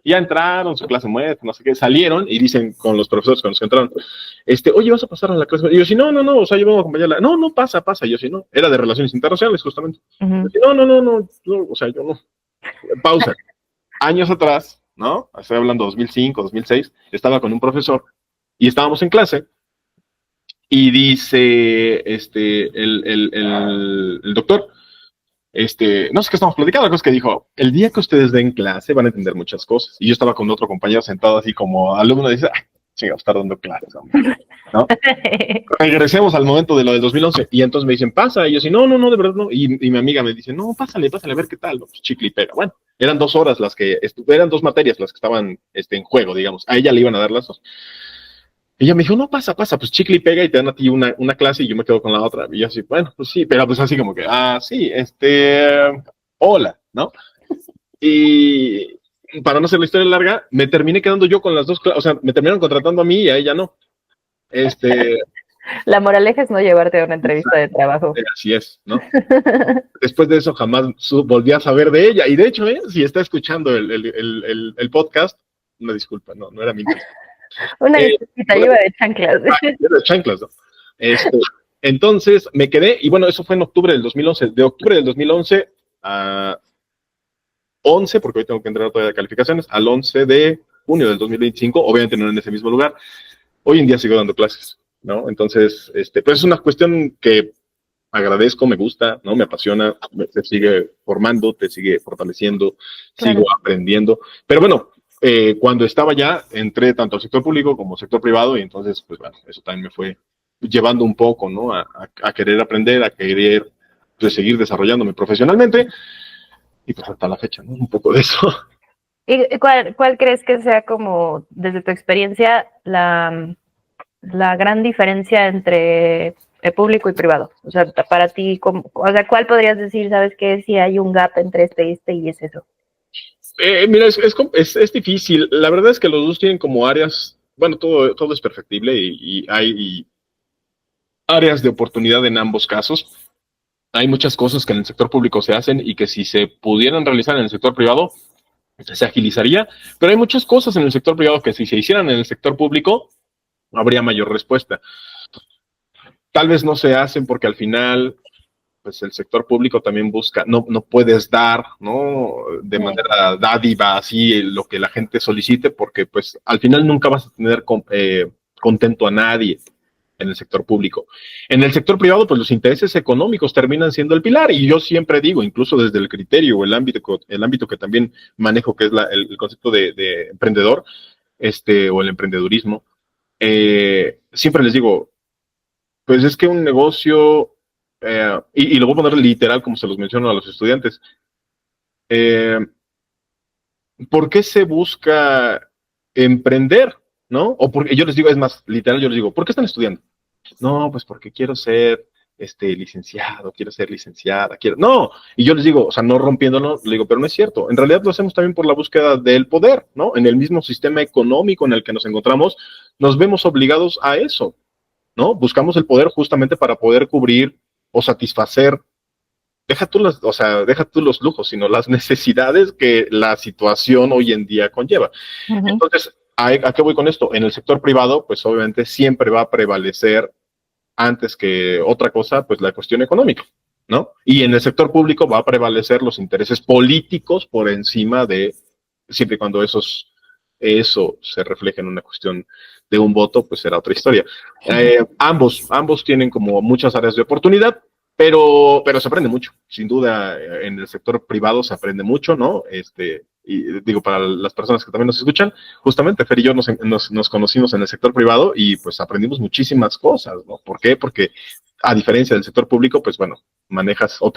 Y ya entraron, su clase muestra, no sé qué, salieron y dicen con los profesores con los que entraron, oye, ¿vas a pasar a la clase? Y yo, sí, no, o sea, yo vengo a acompañarla. No, pasa. Y yo, sí, no, era de relaciones internacionales, justamente.
Uh-huh.
Yo, sí, no, o sea, yo no. Pausa. Años atrás, ¿no? Estoy hablando 2005, 2006, estaba con un profesor y estábamos en clase y dice, el doctor, no sé qué estamos platicando, la cosa es que dijo, el día que ustedes den clase van a entender muchas cosas. Y yo estaba con otro compañero sentado así como alumno y dice, chinga, estar dando clases, hombre, ¿no? Regresemos al momento de lo del 2011 y entonces me dicen, pasa, y yo sí, no, de verdad no, y mi amiga me dice, no, pásale, a ver qué tal, pues, chicle y pega. Bueno, eran 2 horas eran 2 materias las que estaban en juego, digamos, a ella le iban a dar las 2. Y ella me dijo, no, pasa, pues chicle y pega y te dan a ti una clase y yo me quedo con la otra. Y yo así, bueno, pues sí, pero pues así como que, sí, hola, ¿no? Y para no hacer la historia larga, me terminé quedando yo con las 2 clases, o sea, me terminaron contratando a mí y a ella no.
La moraleja es no llevarte a una entrevista de trabajo.
Así es, ¿no? Después de eso jamás volví a saber de ella. Y de hecho, si está escuchando el podcast, una disculpa, no era mi intención.
Una disculpita, lleva de chanclas.
De chanclas, ¿no? Entonces me quedé, y bueno, eso fue en octubre del 2011. De octubre del 2011 a 11, porque hoy tengo que entrar todavía de calificaciones, al 11 de junio del 2025, obviamente no en ese mismo lugar. Hoy en día sigo dando clases, ¿no? Entonces, pues es una cuestión que agradezco, me gusta, ¿no? Me apasiona, te sigue formando, te sigue fortaleciendo, claro. Sigo aprendiendo. Pero bueno, cuando estaba ya, entré tanto al sector público como al sector privado y entonces, pues bueno, eso también me fue llevando un poco, ¿no? A querer aprender, a querer pues, seguir desarrollándome profesionalmente y pues hasta la fecha, ¿no? Un poco de eso.
¿Y cuál crees que sea como, desde tu experiencia, la gran diferencia entre el público y privado? O sea, para ti, ¿cuál podrías decir, sabes qué, si hay un gap entre este y es eso?
Mira, es difícil. La verdad es que los dos tienen como áreas, bueno, todo es perfectible y hay áreas de oportunidad en ambos casos. Hay muchas cosas que en el sector público se hacen y que si se pudieran realizar en el sector privado, se agilizaría, pero hay muchas cosas en el sector privado que si se hicieran en el sector público, habría mayor respuesta. Tal vez no se hacen porque al final pues el sector público también busca, no puedes dar, ¿no? De manera dádiva, así, lo que la gente solicite, porque pues al final nunca vas a tener contento a nadie en el sector público. En el sector privado, pues los intereses económicos terminan siendo el pilar, y yo siempre digo, incluso desde el criterio o el ámbito que también manejo, que es el concepto de emprendedor, o el emprendedurismo, siempre les digo, pues es que un negocio, y lo voy a poner literal como se los menciono a los estudiantes, ¿por qué se busca emprender? ¿No? O porque yo les digo, es más, literal, yo les digo, ¿por qué están estudiando? No, pues porque quiero ser licenciado, quiero ser licenciada, quiero... No, y yo les digo, o sea, no rompiéndolo, le digo, pero no es cierto. En realidad lo hacemos también por la búsqueda del poder, ¿no? En el mismo sistema económico en el que nos encontramos, nos vemos obligados a eso, ¿no? Buscamos el poder justamente para poder cubrir o satisfacer, deja tú los lujos, sino las necesidades que la situación hoy en día conlleva.
Ujú.
Entonces, ¿a qué voy con esto? En el sector privado, pues obviamente siempre va a prevalecer antes que otra cosa, pues la cuestión económica, ¿no? Y en el sector público va a prevalecer los intereses políticos por encima de, siempre y cuando eso se refleje en una cuestión de un voto, pues será otra historia. Ambos tienen como muchas áreas de oportunidad, pero se aprende mucho, sin duda. En el sector privado se aprende mucho, ¿no? Y digo, para las personas que también nos escuchan, justamente Fer y yo nos conocimos en el sector privado y pues aprendimos muchísimas cosas, ¿no? ¿Por qué? Porque a diferencia del sector público, pues bueno, te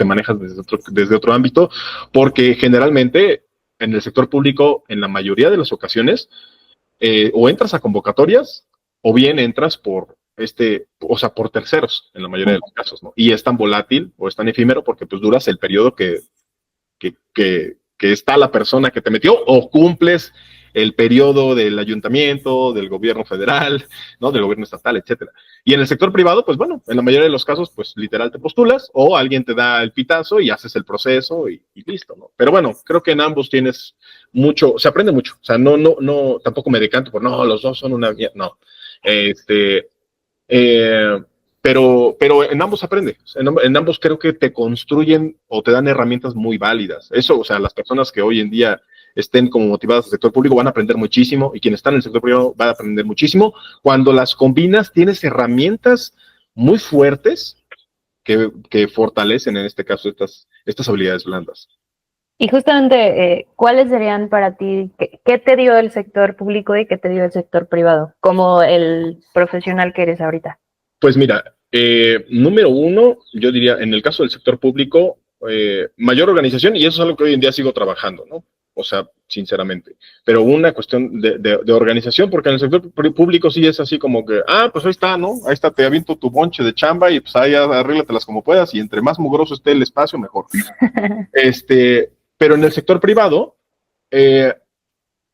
manejas desde otro ámbito, porque generalmente en el sector público, en la mayoría de las ocasiones, o entras a convocatorias o bien entras por terceros, en la mayoría de los casos, ¿no? Y es tan volátil o es tan efímero porque pues duras el periodo que está la persona que te metió o cumples el periodo del ayuntamiento, del gobierno federal, ¿no? Del gobierno estatal, etcétera. Y en el sector privado, pues bueno, en la mayoría de los casos, pues literal te postulas o alguien te da el pitazo y haces el proceso y listo, ¿no? Pero bueno, creo que en ambos tienes mucho, se aprende mucho. O sea, no, tampoco me decanto por, no, los dos son una mierda, no. Eh, pero en ambos aprendes, en ambos creo que te construyen o te dan herramientas muy válidas. Eso, o sea, las personas que hoy en día estén como motivadas al sector público van a aprender muchísimo y quienes están en el sector privado van a aprender muchísimo. Cuando las combinas, tienes herramientas muy fuertes que fortalecen en este caso estas habilidades blandas.
Y justamente, ¿cuáles serían para ti, qué te dio el sector público y qué te dio el sector privado, como el profesional que eres ahorita?
Pues mira, número uno, yo diría, en el caso del sector público, mayor organización, y eso es algo que hoy en día sigo trabajando, ¿no? O sea, sinceramente. Pero una cuestión de organización, porque en el sector público sí es así como que, pues ahí está, ¿no? Ahí está, te aviento tu bonche de chamba y pues ahí arréglatelas como puedas, y entre más mugroso esté el espacio, mejor. Pero en el sector privado, eh,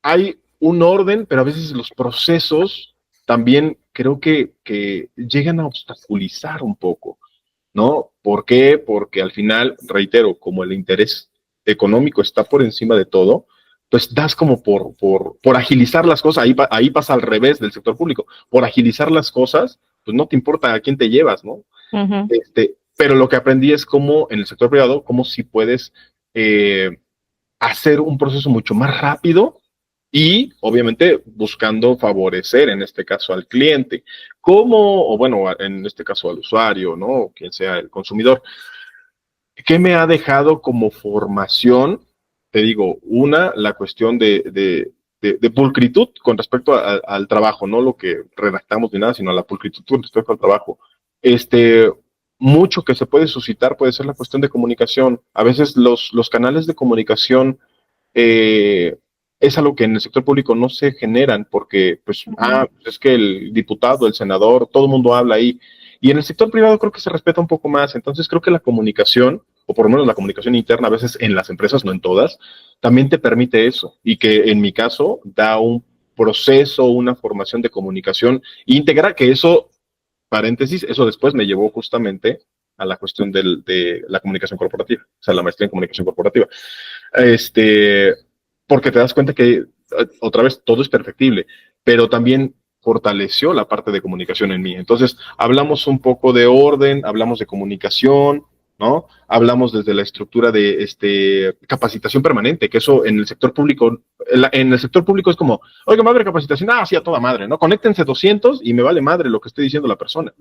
hay un orden, pero a veces los procesos también creo que llegan a obstaculizar un poco, ¿no? ¿Por qué? Porque al final, reitero, como el interés económico está por encima de todo, pues das como por agilizar las cosas, ahí pasa al revés del sector público, por agilizar las cosas, pues no te importa a quién te llevas, ¿no?
Uh-huh.
Pero lo que aprendí es cómo en el sector privado, cómo si puedes hacer un proceso mucho más rápido y obviamente buscando favorecer en este caso al cliente, o bueno, en este caso al usuario, ¿no? O quien sea el consumidor. ¿Qué me ha dejado como formación? Te digo, la cuestión de pulcritud con respecto al trabajo, no lo que redactamos ni nada, sino a la pulcritud con respecto al trabajo. Mucho que se puede suscitar puede ser la cuestión de comunicación. A veces los canales de comunicación es algo que en el sector público no se generan porque, pues, es que el diputado, el senador, todo el mundo habla ahí. Y en el sector privado creo que se respeta un poco más. Entonces creo que la comunicación, o por lo menos la comunicación interna, a veces en las empresas, no en todas, también te permite eso. Y que en mi caso da un proceso, una formación de comunicación íntegra, que eso, paréntesis, eso después me llevó justamente a la cuestión de la comunicación corporativa, o sea, la maestría en comunicación corporativa. Porque te das cuenta que, otra vez, todo es perfectible, pero también fortaleció la parte de comunicación en mí. Entonces, hablamos un poco de orden, hablamos de comunicación, ¿no? Hablamos desde la estructura de capacitación permanente, que eso en el sector público, en el sector público es como, oiga, va a haber capacitación, sí, a toda madre, ¿no? Conéctense 200 y me vale madre lo que esté diciendo la persona.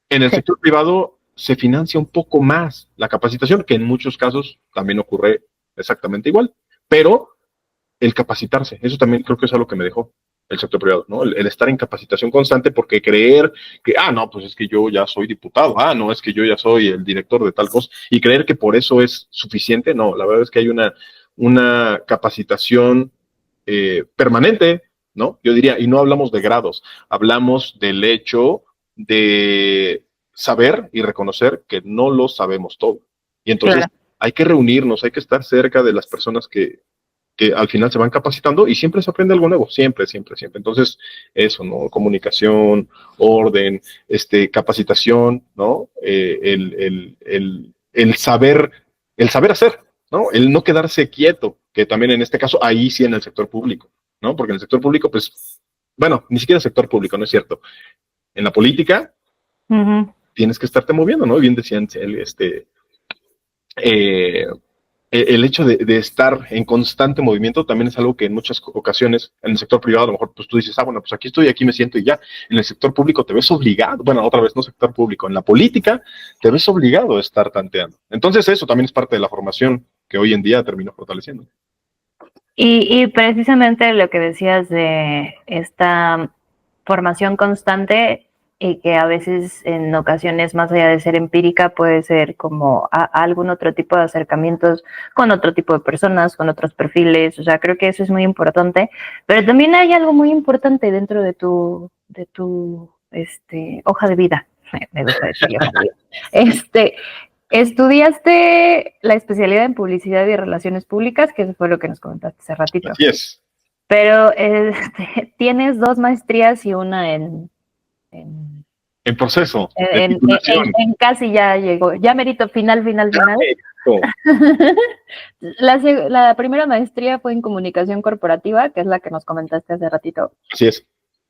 En el sector privado se financia un poco más la capacitación, que en muchos casos también ocurre exactamente igual, pero el capacitarse, eso también creo que es algo que me dejó el sector privado, ¿no? El estar en capacitación constante porque creer que, no, pues es que yo ya soy diputado, no, es que yo ya soy el director de tal cosa, y creer que por eso es suficiente, no, la verdad es que hay una capacitación permanente, ¿no? Yo diría, y no hablamos de grados, hablamos del hecho de saber y reconocer que no lo sabemos todo. Y entonces
Claro.
hay que reunirnos, hay que estar cerca de las personas que al final se van capacitando y siempre se aprende algo nuevo, siempre, siempre, siempre. Entonces, eso, ¿no? Comunicación, orden, capacitación, ¿no? El saber hacer, ¿no? El no quedarse quieto, que también en este caso, ahí sí en el sector público, ¿no? Porque en el sector público, pues, bueno, ni siquiera el sector público, no es cierto. En la política
Ujú.
tienes que estarte moviendo, ¿no? Bien decían, eh, el hecho de estar en constante movimiento también es algo que en muchas ocasiones en el sector privado a lo mejor pues tú dices, bueno, pues aquí estoy, aquí me siento y ya. En el sector público te ves obligado, bueno, otra vez no sector público, en la política te ves obligado a estar tanteando. Entonces eso también es parte de la formación que hoy en día terminó fortaleciendo.
Y precisamente lo que decías de esta formación constante y que a veces en ocasiones más allá de ser empírica puede ser como algún otro tipo de acercamientos con otro tipo de personas, con otros perfiles, o sea, creo que eso es muy importante, pero también hay algo muy importante dentro de tu hoja de vida, me gusta decir hoja de vida, estudiaste la especialidad en publicidad y relaciones públicas, que eso fue lo que nos comentaste hace ratito.
Así es.
Pero tienes 2 maestrías y una en
proceso.
En casi ya llegó, ya merito final. La primera maestría fue en comunicación corporativa, que es la que nos comentaste hace ratito.
Así es.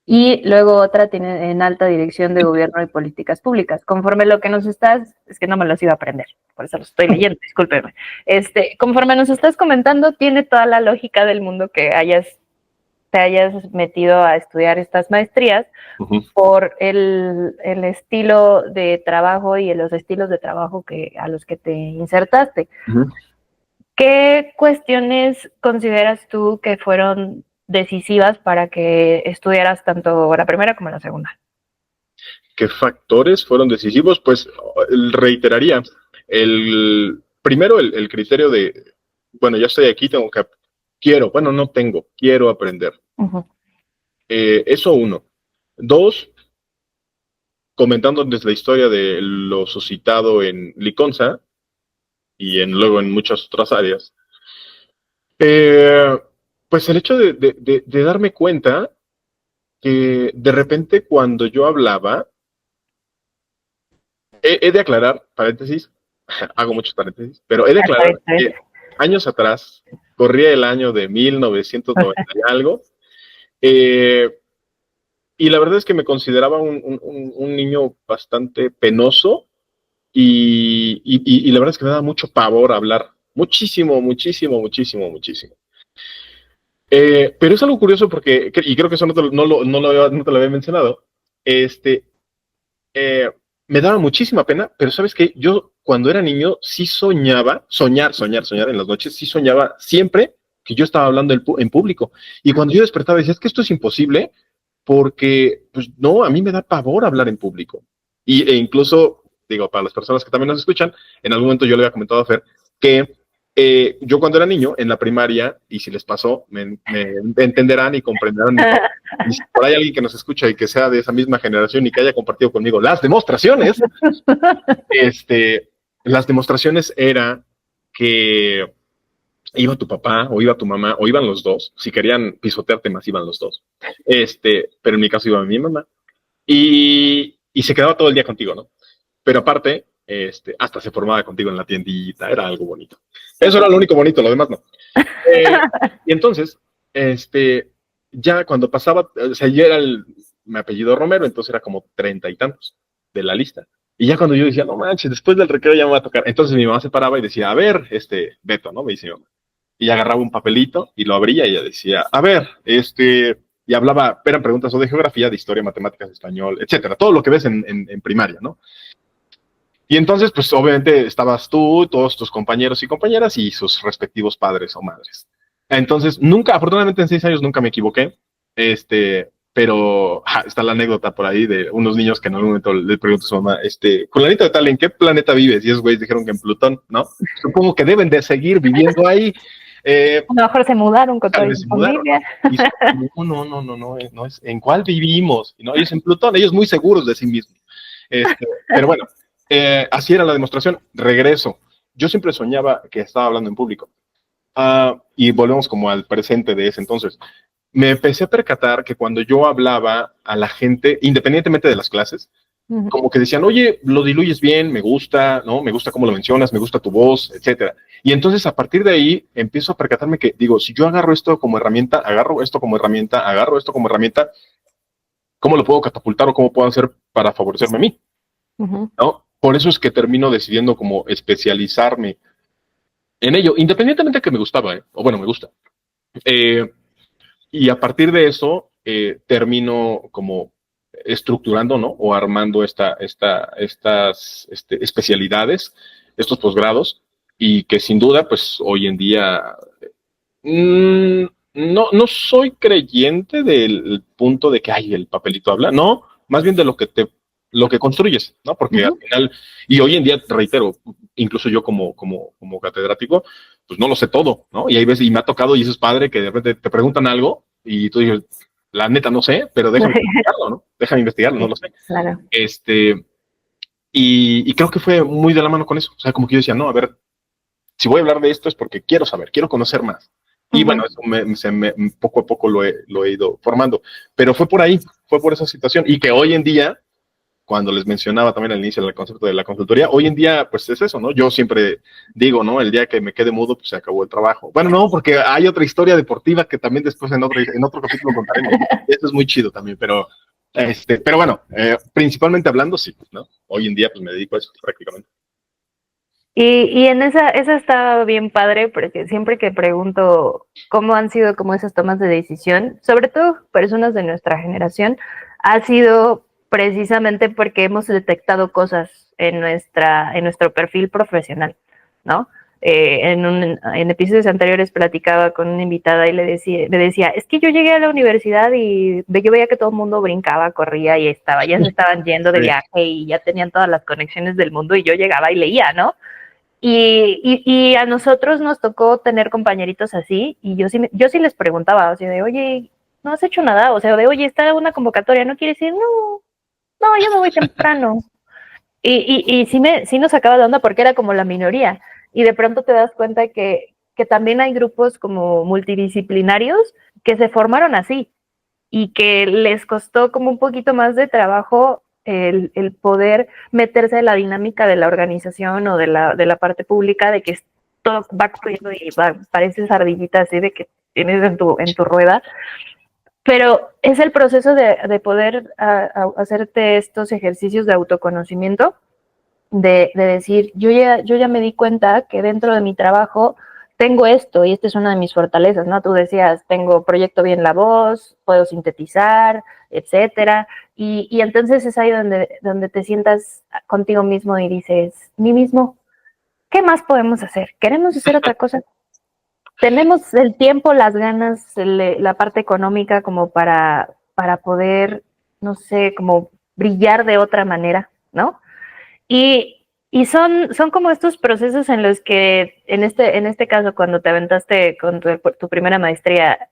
Y luego otra tiene en alta dirección de gobierno y políticas públicas. Conforme lo que nos estás, es que no me los iba a aprender, por eso los estoy leyendo, discúlpeme. Conforme nos estás comentando, tiene toda la lógica del mundo que te hayas metido a estudiar estas maestrías por el estilo de trabajo y los estilos de trabajo a los que te insertaste. ¿Qué cuestiones consideras tú que fueron decisivas para que estudiaras tanto la primera como la segunda?
¿Qué factores fueron decisivos? Pues reiteraría, primero el criterio de, bueno, ya estoy aquí, quiero aprender. Eso uno. 2, comentándoles la historia de lo suscitado en Liconza y luego en muchas otras áreas, pues el hecho de darme cuenta que de repente cuando yo hablaba, he de aclarar, paréntesis, hago muchos paréntesis, pero he de aclarar que años atrás, corría el año de 1990 y algo, y la verdad es que me consideraba un niño bastante penoso y la verdad es que me daba mucho pavor hablar. Muchísimo. Pero es algo curioso porque, y creo que eso no te lo había mencionado, me daba muchísima pena, pero ¿sabes qué? Yo cuando era niño sí soñaba, soñar en las noches, sí soñaba siempre que yo estaba hablando en público. Y cuando yo despertaba decía, es que esto es imposible porque, pues no, a mí me da pavor hablar en público. E incluso, digo, para las personas que también nos escuchan, en algún momento yo le había comentado a Fer que yo cuando era niño, en la primaria, y si les pasó, me entenderán y comprenderán mejor. Y si por ahí alguien que nos escucha y que sea de esa misma generación y que haya compartido conmigo las demostraciones, las demostraciones era que iba tu papá o iba tu mamá o iban los dos. Si querían pisotearte más, iban los dos. Pero en mi caso iba mi mamá. Y se quedaba todo el día contigo, ¿no? Pero aparte, hasta se formaba contigo en la tiendita, era algo bonito. Eso era lo único bonito, lo demás no. Y entonces, ya cuando pasaba, o sea, yo era mi apellido Romero, entonces era como 30 y tantos de la lista. Y ya cuando yo decía, no manches, después del recreo ya me va a tocar. Entonces mi mamá se paraba y decía, a ver, Beto, ¿no? Me dice mi mamá. Y agarraba un papelito y lo abría y ella decía, a ver, y hablaba, eran preguntas o de geografía, de historia, matemáticas, español, etcétera, todo lo que ves en primaria, ¿no? Y entonces, pues obviamente estabas tú, todos tus compañeros y compañeras y sus respectivos padres o madres. Entonces, afortunadamente en 6 años nunca me equivoqué, pero está la anécdota por ahí de unos niños que en algún momento le pregunto a su mamá, fulanito de tal, ¿en qué planeta vives? Y esos güeyes dijeron que en Plutón, ¿no? Supongo que deben de seguir viviendo ahí.
A lo mejor se mudaron con toda su familia.
No, es, ¿en cuál vivimos? ¿No? Ellos en Plutón, ellos muy seguros de sí mismos. Pero bueno, así era la demostración. Regreso. Yo siempre soñaba que estaba hablando en público. Y volvemos como al presente de ese entonces. Me empecé a percatar que cuando yo hablaba a la gente, independientemente de las clases, como que decían, oye, lo diluyes bien, me gusta, ¿no? Me gusta cómo lo mencionas, me gusta tu voz, etcétera. Y entonces a partir de ahí empiezo a percatarme que, digo, si yo agarro esto como herramienta, agarro esto como herramienta, agarro esto como herramienta, ¿cómo lo puedo catapultar o cómo puedo hacer para favorecerme a mí? ¿No? Por eso es que termino decidiendo como especializarme en ello, independientemente de que me gustaba, o bueno, me gusta. Y a partir de eso, termino como estructurando, ¿no? O armando estas especialidades, estos posgrados, y que sin duda, pues hoy en día, mmm, no soy creyente del punto de que, ay, el papelito habla, no, más bien de lo que construyes, ¿no? Porque al final, y hoy en día, reitero, incluso yo como catedrático, pues no lo sé todo, ¿no? Y hay veces, y me ha tocado, y eso es padre, que de repente te preguntan algo, y tú dices, la neta no sé, pero déjame investigarlo, ¿no? Déjame investigarlo, no lo sé.
Claro.
Y creo que fue muy de la mano con eso. O sea, como que yo decía, no, a ver, si voy a hablar de esto es porque quiero saber, quiero conocer más. Y bueno, eso poco a poco lo he ido formando. Pero fue por ahí, fue por esa situación. Y que hoy en día, cuando les mencionaba también al inicio del concepto de la consultoría, hoy en día, pues es eso, ¿no? Yo siempre digo, ¿no? El día que me quede mudo, pues se acabó el trabajo. Bueno, no, porque hay otra historia deportiva que también después en otro capítulo contaremos. Eso es muy chido también, pero bueno, principalmente hablando, sí, ¿no? Hoy en día, pues me dedico a eso prácticamente.
Y en esa está bien padre, porque siempre que pregunto cómo han sido como esas tomas de decisión, sobre todo personas de nuestra generación, ha sido precisamente porque hemos detectado cosas en nuestro perfil profesional, ¿no? En episodios anteriores platicaba con una invitada y le decía, es que yo llegué a la universidad y yo veía que todo el mundo brincaba, corría y ya se estaban yendo de viaje y ya tenían todas las conexiones del mundo y yo llegaba y leía, ¿no? Y a nosotros nos tocó tener compañeritos así, y yo sí les preguntaba, así de, oye, ¿no has hecho nada? O sea, de, oye, está una convocatoria, ¿no quieres ir? No, yo me voy temprano. Y sí nos sacaba de onda porque era como la minoría. Y de pronto te das cuenta que también hay grupos como multidisciplinarios que se formaron así y que les costó como un poquito más de trabajo el poder meterse en la dinámica de la organización o de la parte pública, de que todo va corriendo y parece ardillita así de que tienes en tu rueda. Pero es el proceso de poder hacerte estos ejercicios de autoconocimiento, de decir, yo ya me di cuenta que dentro de mi trabajo tengo esto y esta es una de mis fortalezas, ¿no? Tú decías, proyecto bien la voz, puedo sintetizar, etcétera, y entonces es ahí donde te sientas contigo mismo y dices, mí mismo, ¿qué más podemos hacer? ¿Queremos hacer otra cosa? ¿Tenemos el tiempo, las ganas, la parte económica como para poder, no sé, como brillar de otra manera, ¿no? Y son como estos procesos en los que, en este caso, cuando te aventaste con tu primera maestría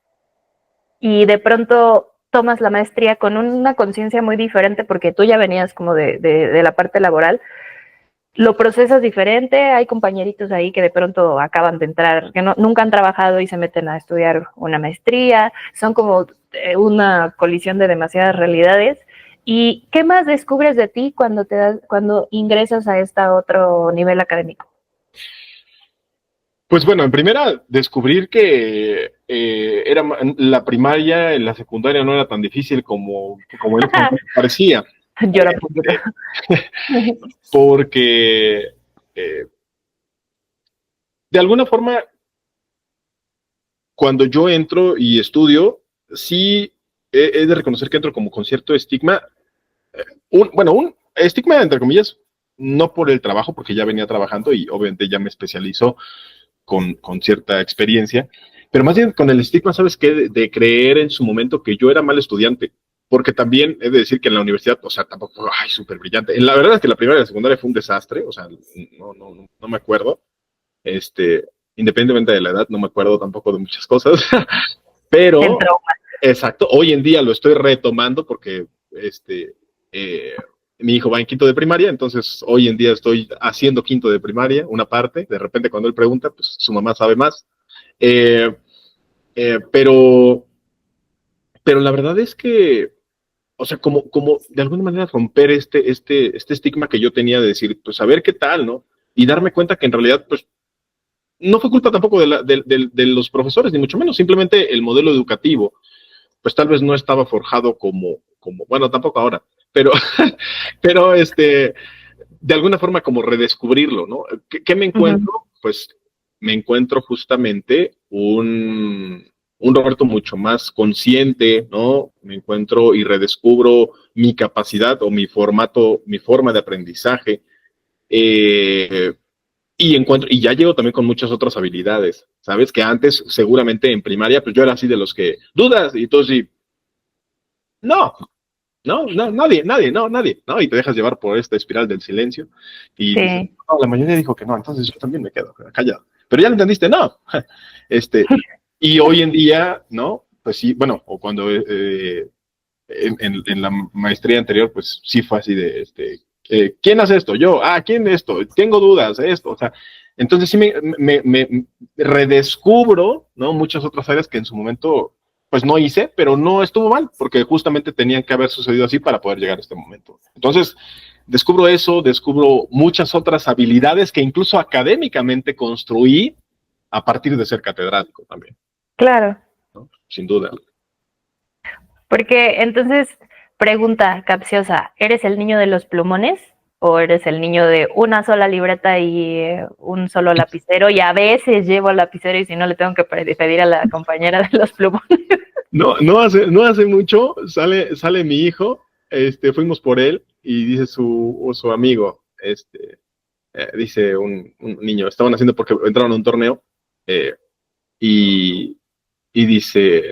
y de pronto tomas la maestría con una conciencia muy diferente porque tú ya venías como de la parte laboral, lo procesas diferente, hay compañeritos ahí que de pronto acaban de entrar, que nunca han trabajado y se meten a estudiar una maestría, son como una colisión de demasiadas realidades. ¿Y qué más descubres de ti cuando ingresas a este otro nivel académico?
Pues bueno, en primera, descubrir que la primaria, la secundaria no era tan difícil como parecía.
Llora poquito.
Porque de alguna forma, cuando yo entro y estudio, sí he de reconocer que entro como con cierto estigma, un estigma entre comillas, no por el trabajo, porque ya venía trabajando y obviamente ya me especializo con cierta experiencia, pero más bien con el estigma, ¿sabes qué? De creer en su momento que yo era mal estudiante, porque también he de decir que en la universidad, o sea, tampoco, ay, súper brillante. La verdad es que la primera y la secundaria fue un desastre, o sea, no me acuerdo, independientemente de la edad, no me acuerdo tampoco de muchas cosas, pero, exacto, hoy en día lo estoy retomando porque, mi hijo va en quinto de primaria, entonces hoy en día estoy haciendo quinto de primaria, una parte, de repente cuando él pregunta, pues su mamá sabe más. Eh, eh, pero, pero la verdad es que, o sea, como de alguna manera romper este estigma que yo tenía de decir, pues a ver qué tal, ¿no? Y darme cuenta que en realidad, pues, no fue culpa tampoco de los profesores, ni mucho menos, simplemente el modelo educativo, pues tal vez no estaba forjado bueno, tampoco ahora, pero, pero de alguna forma como redescubrirlo, ¿no? ¿Qué me encuentro?
Ujú.
Pues me encuentro justamente un Roberto mucho más consciente, ¿no? Me encuentro y redescubro mi capacidad o mi forma de aprendizaje. Eh, y ya llego también con muchas otras habilidades, ¿sabes? Que antes, seguramente en primaria, pues yo era así de los que dudas y todo sí, no, no, nadie, ¿no? Y te dejas llevar por esta espiral del silencio y dices,
Sí,
no, la mayoría dijo que no, entonces yo también me quedo callado. Pero ya lo entendiste, no. Este, y hoy en día, ¿no? Pues sí, bueno, o cuando en la maestría anterior, pues sí fue así de, ¿quién hace esto? Yo, ¿quién esto? Tengo dudas, esto, o sea, entonces sí me redescubro, ¿no? Muchas otras áreas que en su momento, pues no hice, pero no estuvo mal, porque justamente tenían que haber sucedido así para poder llegar a este momento. Entonces, descubro eso, descubro muchas otras habilidades que incluso académicamente construí a partir de ser catedrático también,
claro.
¿no? Sin duda.
Porque entonces, pregunta capciosa, ¿eres el niño de los plumones? ¿O eres el niño de una sola libreta y un solo lapicero? Y a veces llevo lapicero y si no le tengo que pedir a la compañera de los plumones.
No hace mucho sale mi hijo, fuimos por él y dice su amigo, dice un niño, estaban haciendo porque entraron a un torneo eh, y,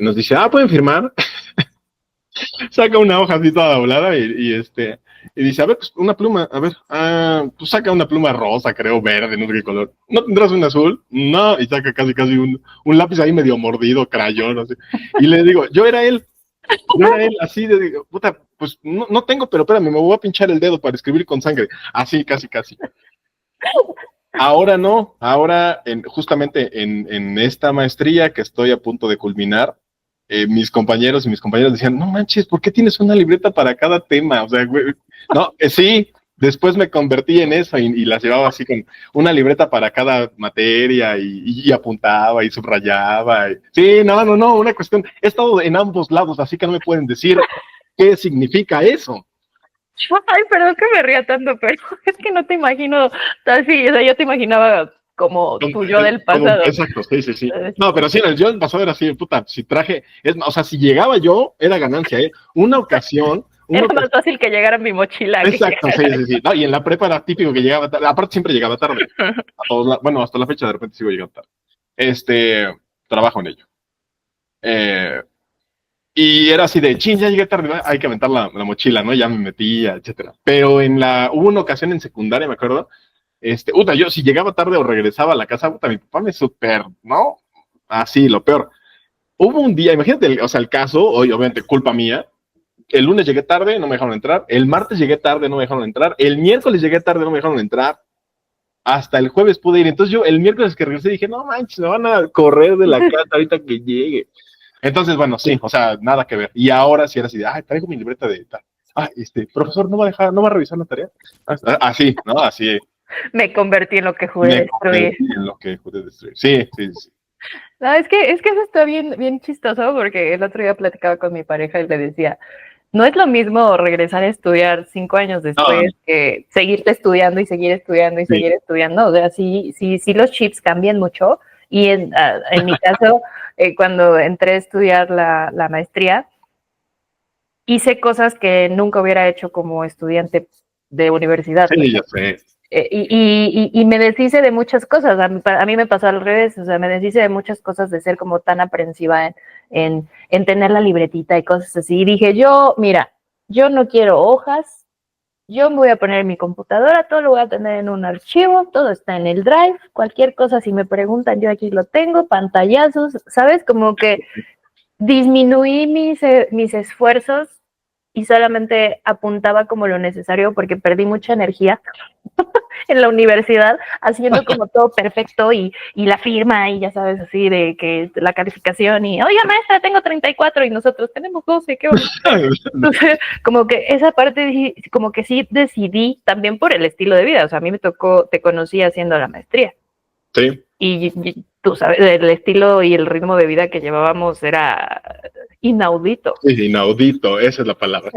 nos dice, pueden firmar, saca una hoja así toda doblada y dice, a ver, pues una pluma, a ver, pues saca una pluma rosa, creo, verde, no sé qué color. ¿No tendrás un azul? No, y saca casi un lápiz ahí medio mordido, crayón, así. Y le digo, yo era él así de, puta, pues no tengo, pero espérame, me voy a pinchar el dedo para escribir con sangre. Así, casi. Ahora no, ahora justamente en esta maestría que estoy a punto de culminar, mis compañeros y mis compañeras decían, no manches, ¿por qué tienes una libreta para cada tema? O sea, güey, no, sí, después me convertí en eso y las llevaba así con una libreta para cada materia y apuntaba y subrayaba. Sí, no, una cuestión, he estado en ambos lados, así que no me pueden decir qué significa eso.
Ay, perdón que me ría tanto, pero es que no te imagino así, o sea, yo te imaginaba como tu yo del pasado.
Exacto, sí. No, pero sí, yo el pasado era así, puta, si traje, o sea, si llegaba yo, era ganancia, ¿eh? Una ocasión,
Era más fácil que llegara mi mochila.
exacto, sí. No, y en la prepa era típico que llegaba tarde, aparte siempre llegaba tarde. Bueno, hasta la fecha de repente sigo llegando tarde. Trabajo en ello. Y era así de, chin, ya llegué tarde, ¿no? Hay que aventar la mochila, ¿no? Ya me metía, etcétera. Pero hubo una ocasión en secundaria, me acuerdo, yo si llegaba tarde o regresaba a la casa, mi papá me super, ¿no? Así, lo peor. Hubo un día, imagínate, o sea, el caso, hoy obviamente culpa mía, el lunes llegué tarde, no me dejaron entrar, el martes llegué tarde, no me dejaron entrar, el miércoles llegué tarde, no me dejaron entrar, hasta el jueves pude ir, entonces yo el miércoles que regresé dije, no manches, me van a correr de la casa ahorita que llegue. Entonces, bueno, sí, o sea, nada que ver. Y ahora sí era así de, traigo mi libreta de tal. Profesor, no va a revisar la tarea. Así, ¿no? Así.
Me convertí en lo que jugué
Me
destruir.
convertí en lo que pude destruir. Sí.
No, es que eso está bien chistoso porque el otro día platicaba con mi pareja y le decía, no es lo mismo regresar a estudiar 5 años
No,
después que seguirte estudiando y seguir estudiando y
sí.
seguir estudiando. O sea, sí los chips cambian mucho. Y en mi caso, cuando entré a estudiar la maestría, hice cosas que nunca hubiera hecho como estudiante de universidad.
Sí, ya sé.
Y me deshice de muchas cosas. A mí me pasó al revés, o sea, me deshice de muchas cosas de ser como tan aprensiva en tener la libretita y cosas así. Y dije, mira, yo no quiero hojas, yo me voy a poner en mi computadora, todo lo voy a tener en un archivo, todo está en el Drive, cualquier cosa, si me preguntan, yo aquí lo tengo, pantallazos, ¿sabes? Como que disminuí mis esfuerzos y solamente apuntaba como lo necesario porque perdí mucha energía en la universidad haciendo como todo perfecto y la firma y ya sabes así de que la calificación y oiga maestra tengo 34 y nosotros tenemos 12, qué bonito. Entonces como que esa parte como que sí decidí también por el estilo de vida, o sea, a mí me tocó, te conocí haciendo la maestría.
Sí.
Y tú sabes, el estilo y el ritmo de vida que llevábamos era inaudito.
Sí, inaudito, esa es la palabra.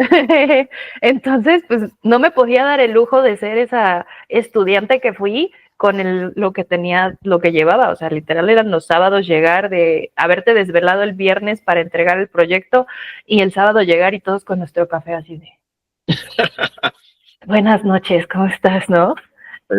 Entonces, pues no me podía dar el lujo de ser esa estudiante que fui con lo que tenía, lo que llevaba. O sea, literal eran los sábados llegar de haberte desvelado el viernes para entregar el proyecto y el sábado llegar y todos con nuestro café así de buenas noches, ¿cómo estás? ¿No?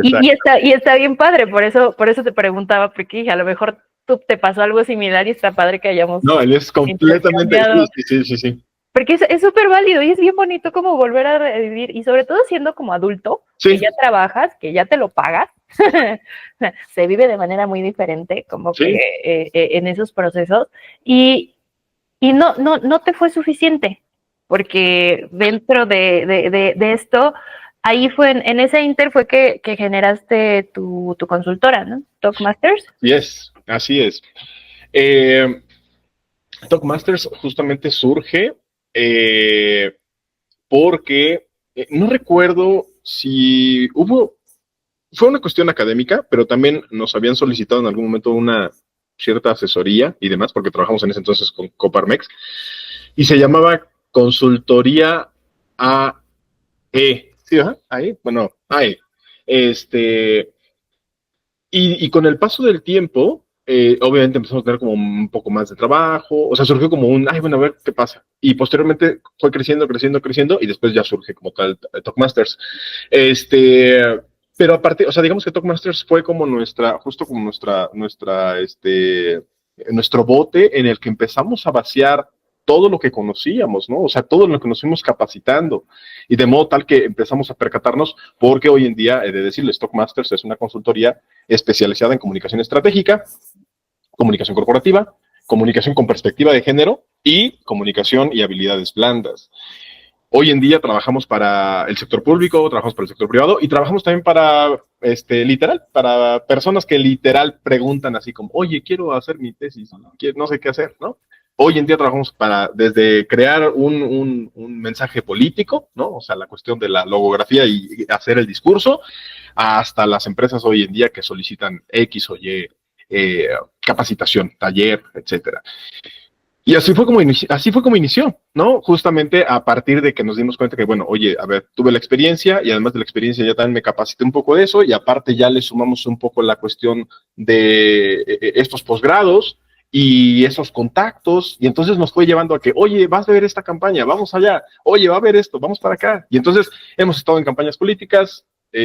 Y está bien padre, por eso te preguntaba, porque dije, a lo mejor tú te pasó algo similar y está padre que hayamos.
No, él es completamente. Sí.
Porque es súper válido y es bien bonito como volver a revivir, y sobre todo siendo como adulto, sí, que ya trabajas, que ya te lo pagas, se vive de manera muy diferente, como sí, que en esos procesos, y no te fue suficiente, porque dentro de esto, ahí fue, en ese inter fue que generaste tu consultora, ¿no? Talkmasters.
Yes, así es. Talkmasters justamente surge porque no recuerdo si fue una cuestión académica, pero también nos habían solicitado en algún momento una cierta asesoría y demás, porque trabajamos en ese entonces con Coparmex, y se llamaba Consultoría AE. ¿Sí, ajá? AE, bueno, AE. Y con el paso del tiempo, obviamente empezamos a tener como un poco más de trabajo, o sea, surgió como bueno, a ver qué pasa. Y posteriormente fue creciendo, y después ya surge como tal Talkmasters. Pero aparte, o sea, digamos que Talkmasters fue como justo como nuestro bote en el que empezamos a vaciar todo lo que conocíamos, ¿no? O sea, todo lo que nos fuimos capacitando. Y de modo tal que empezamos a percatarnos, porque hoy en día, he de decirles, Talkmasters es una consultoría especializada en comunicación estratégica, comunicación corporativa, comunicación con perspectiva de género y comunicación y habilidades blandas. Hoy en día trabajamos para el sector público, trabajamos para el sector privado y trabajamos también para, para personas que literal preguntan así como, oye, quiero hacer mi tesis, no sé qué hacer, ¿no? Hoy en día trabajamos desde crear un mensaje político, ¿no? O sea, la cuestión de la logografía y hacer el discurso, hasta las empresas hoy en día que solicitan X o Y capacitación, taller, etcétera. Y así fue como inició, ¿no? Justamente a partir de que nos dimos cuenta que, bueno, oye, a ver, tuve la experiencia y además de la experiencia ya también me capacité un poco de eso y aparte ya le sumamos un poco la cuestión de estos posgrados y esos contactos y entonces nos fue llevando a que, oye, vas a ver esta campaña, vamos allá, oye, va a ver esto, vamos para acá. Y entonces hemos estado en campañas políticas,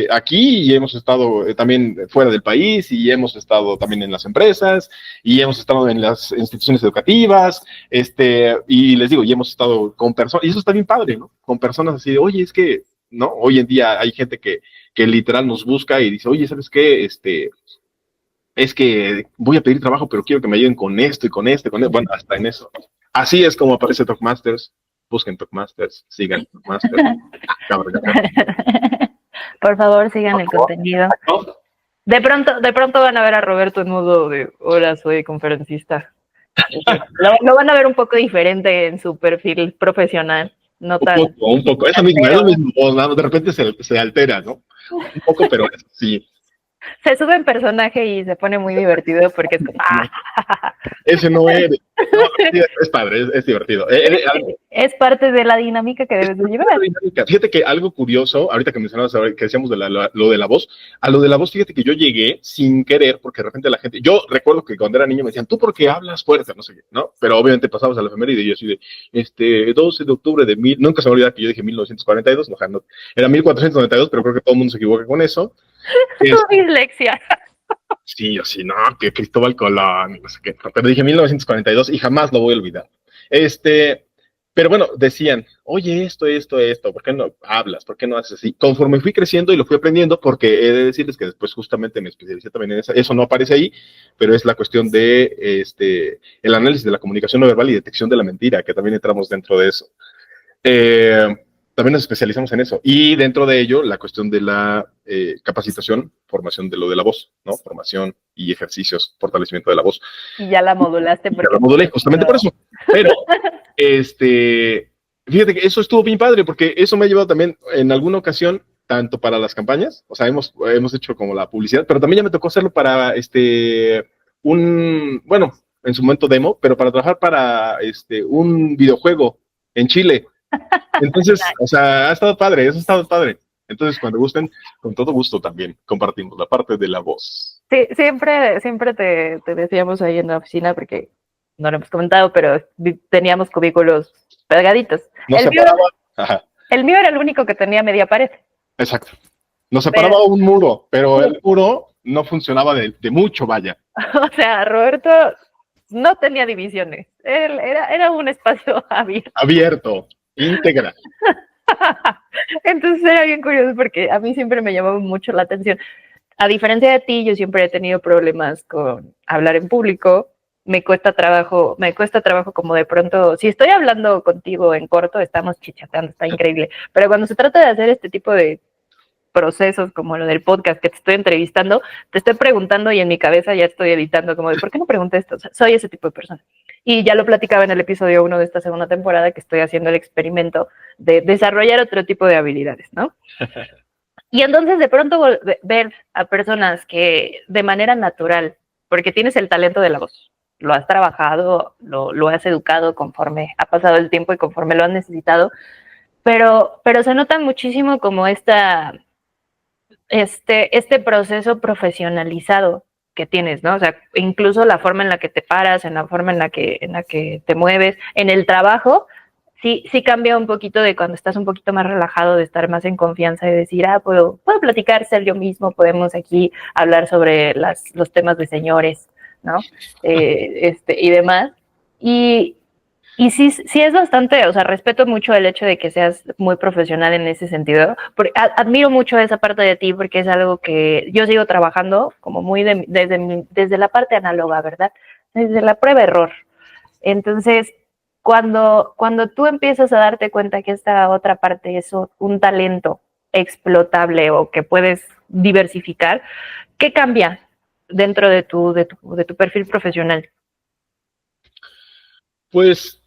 aquí y hemos estado también fuera del país y hemos estado también en las empresas y hemos estado en las instituciones educativas, y les digo, y hemos estado con personas, y eso está bien padre, ¿no? Con personas así de, oye, es que, ¿no? Hoy en día hay gente que literal nos busca y dice, oye, ¿sabes qué? Es que voy a pedir trabajo, pero quiero que me ayuden con esto y con esto, bueno, hasta en eso. Así es como aparece Talkmasters. Busquen Talkmasters, sigan Talkmasters.
Por favor, sigan el contenido. De pronto van a ver a Roberto en modo de, hola, soy conferencista. Lo van a ver un poco diferente en su perfil profesional. No tan.
Un poco. Esa misma, es lo mismo. De repente se altera, ¿no? Un poco, pero sí.
Se sube en personaje y se pone muy divertido porque es como,
ese no eres. No, es padre, es divertido.
Es parte de la dinámica que debes de llevar.
Fíjate que algo curioso, ahorita que mencionabas, que decíamos de lo de la voz, a lo de la voz, fíjate que yo llegué sin querer, porque de repente la gente, yo recuerdo que cuando era niño me decían, ¿tú por qué hablas fuerte? No sé qué, ¿no? Pero obviamente pasabas a la efeméride y yo así de, 12 de octubre de nunca se me olvida que yo dije 1942, no, era 1492, pero creo que todo el mundo se equivoca con eso.
Tu dislexia.
Sí, yo sí, no, que Cristóbal Colón, no sé qué, pero dije 1942 y jamás lo voy a olvidar. Pero bueno, decían, oye, esto, ¿por qué no hablas? ¿Por qué no haces así? Conforme fui creciendo y lo fui aprendiendo, porque he de decirles que después justamente me especialicé también en eso no aparece ahí, pero es la cuestión de el análisis de la comunicación no verbal y detección de la mentira, que también entramos dentro de eso. También nos especializamos en eso. Y dentro de ello, la cuestión de la capacitación, formación de lo de la voz, ¿no? Formación y ejercicios, fortalecimiento de la voz.
Y ya la modulaste
Ya
porque...
lo modulé justamente por eso. Pero, fíjate que eso estuvo bien padre, porque eso me ha llevado también en alguna ocasión, tanto para las campañas, o sea, hemos hecho como la publicidad, pero también ya me tocó hacerlo para bueno, en su momento demo, pero para trabajar para un videojuego en Chile. Entonces, o sea, ha estado padre, eso ha estado padre. Entonces, cuando gusten, con todo gusto también compartimos la parte de la voz.
Sí, siempre te decíamos ahí en la oficina, porque no lo hemos comentado, pero teníamos cubículos pegaditos.
Nos separaba, ajá,
El mío era el único que tenía media pared.
exacto. Nos separaba un muro, pero el muro no funcionaba de mucho, vaya.
O sea, Roberto no tenía divisiones. Él era un espacio abierto.
Abierto, íntegra.
Entonces era bien curioso porque a mí siempre me llamaba mucho la atención. A diferencia de ti, yo siempre he tenido problemas con hablar en público. Me cuesta trabajo como de pronto, si estoy hablando contigo en corto, estamos chichateando, está increíble. Pero cuando se trata de hacer este tipo de procesos como lo del podcast que te estoy entrevistando, te estoy preguntando y en mi cabeza ya estoy editando como de, ¿por qué no pregunté esto? O sea, soy ese tipo de persona. Y ya lo platicaba en el episodio 1 de esta segunda temporada que estoy haciendo el experimento de desarrollar otro tipo de habilidades, ¿no? Y entonces de pronto ver a personas que de manera natural, porque tienes el talento de la voz, lo has trabajado, lo has educado conforme ha pasado el tiempo y conforme lo has necesitado, pero se nota muchísimo como este proceso profesionalizado que tienes, ¿no? O sea, incluso la forma en la que te paras, en la forma en la que te mueves, en el trabajo, sí cambia un poquito de cuando estás un poquito más relajado, de estar más en confianza y decir, puedo platicar, ser yo mismo, podemos aquí hablar sobre los temas de señores, ¿no? Y demás. Y sí es bastante, o sea, respeto mucho el hecho de que seas muy profesional en ese sentido. Porque admiro mucho esa parte de ti porque es algo que yo sigo trabajando como muy desde la parte análoga, ¿verdad? Desde la prueba-error. Entonces, cuando tú empiezas a darte cuenta que esta otra parte es un talento explotable o que puedes diversificar, ¿qué cambia dentro de tu perfil profesional?
Pues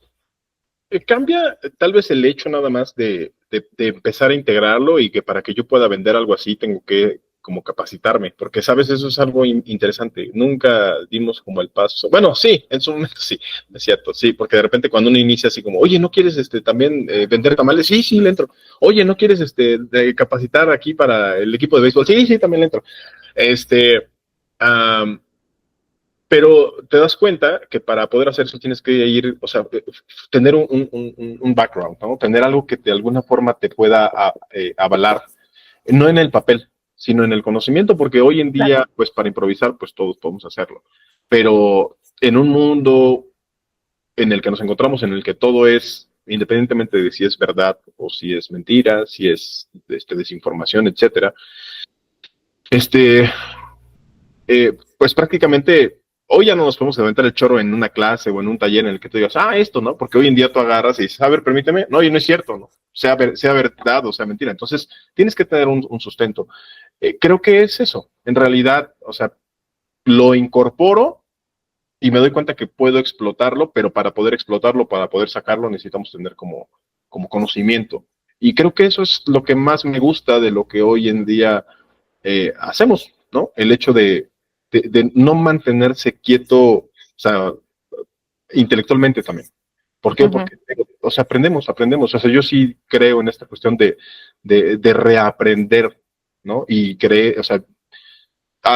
cambia tal vez el hecho nada más de empezar a integrarlo y que para que yo pueda vender algo así tengo que como capacitarme, porque sabes, eso es algo interesante. Nunca dimos como el paso. Bueno, sí, en su momento sí, es cierto, sí, porque de repente cuando uno inicia así como, oye, ¿no quieres también vender tamales? Sí, sí, le entro. Oye, ¿no quieres capacitar aquí para el equipo de béisbol? Sí, sí, también le entro. Um, pero te das cuenta que para poder hacer eso tienes que ir, o sea, tener un background, ¿no? Tener algo que de alguna forma te pueda avalar, no en el papel, sino en el conocimiento, porque hoy en día, pues para improvisar, pues todos podemos hacerlo. Pero en un mundo en el que nos encontramos, en el que todo es, independientemente de si es verdad o si es mentira, si es desinformación, etcétera, pues prácticamente hoy ya no nos podemos aventar el chorro en una clase o en un taller en el que tú digas, esto, ¿no? Porque hoy en día tú agarras y dices, a ver, permíteme, no, y no es cierto, ¿no? Sea verdad o sea mentira. Entonces, tienes que tener un sustento. Creo que es eso. En realidad, o sea, lo incorporo y me doy cuenta que puedo explotarlo, pero para poder explotarlo, para poder sacarlo, necesitamos tener como conocimiento. Y creo que eso es lo que más me gusta de lo que hoy en día hacemos, ¿no? El hecho de no mantenerse quieto, o sea, intelectualmente también. ¿Por qué? Porque, o sea, aprendemos. O sea, yo sí creo en esta cuestión de reaprender, ¿no? Y o sea,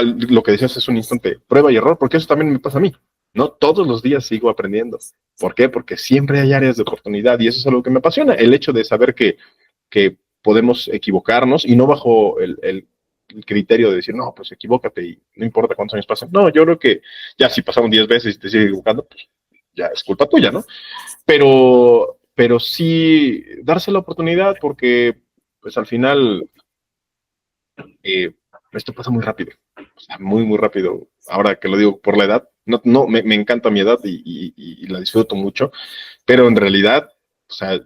lo que decías es un instante, prueba y error, porque eso también me pasa a mí, ¿no? Todos los días sigo aprendiendo. ¿Por qué? Porque siempre hay áreas de oportunidad y eso es algo que me apasiona, el hecho de saber que podemos equivocarnos y no bajo el criterio de decir, no, pues equivócate y no importa cuántos años pasen. No, yo creo que ya si pasaron 10 veces y te sigues equivocando, pues ya es culpa tuya, ¿no? Pero sí darse la oportunidad porque, pues al final, esto pasa muy rápido, o sea, muy, muy rápido. Ahora que lo digo por la edad, no me encanta mi edad y la disfruto mucho, pero en realidad, o sea,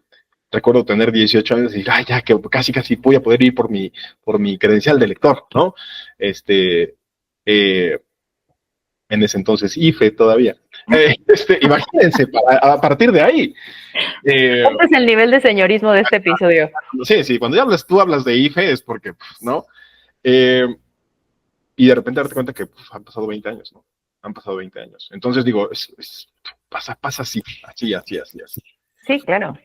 recuerdo tener 18 años y decir, ay, ya que casi voy a poder ir por mi credencial de lector, ¿no? En ese entonces IFE todavía. Imagínense, a partir de ahí.
Este es el nivel de señorismo de este episodio.
Sí, cuando tú hablas de IFE es porque, ¿no? Y de repente darte cuenta que han pasado 20 años, ¿no? Han pasado 20 años. Entonces digo, pasa así.
Sí, claro.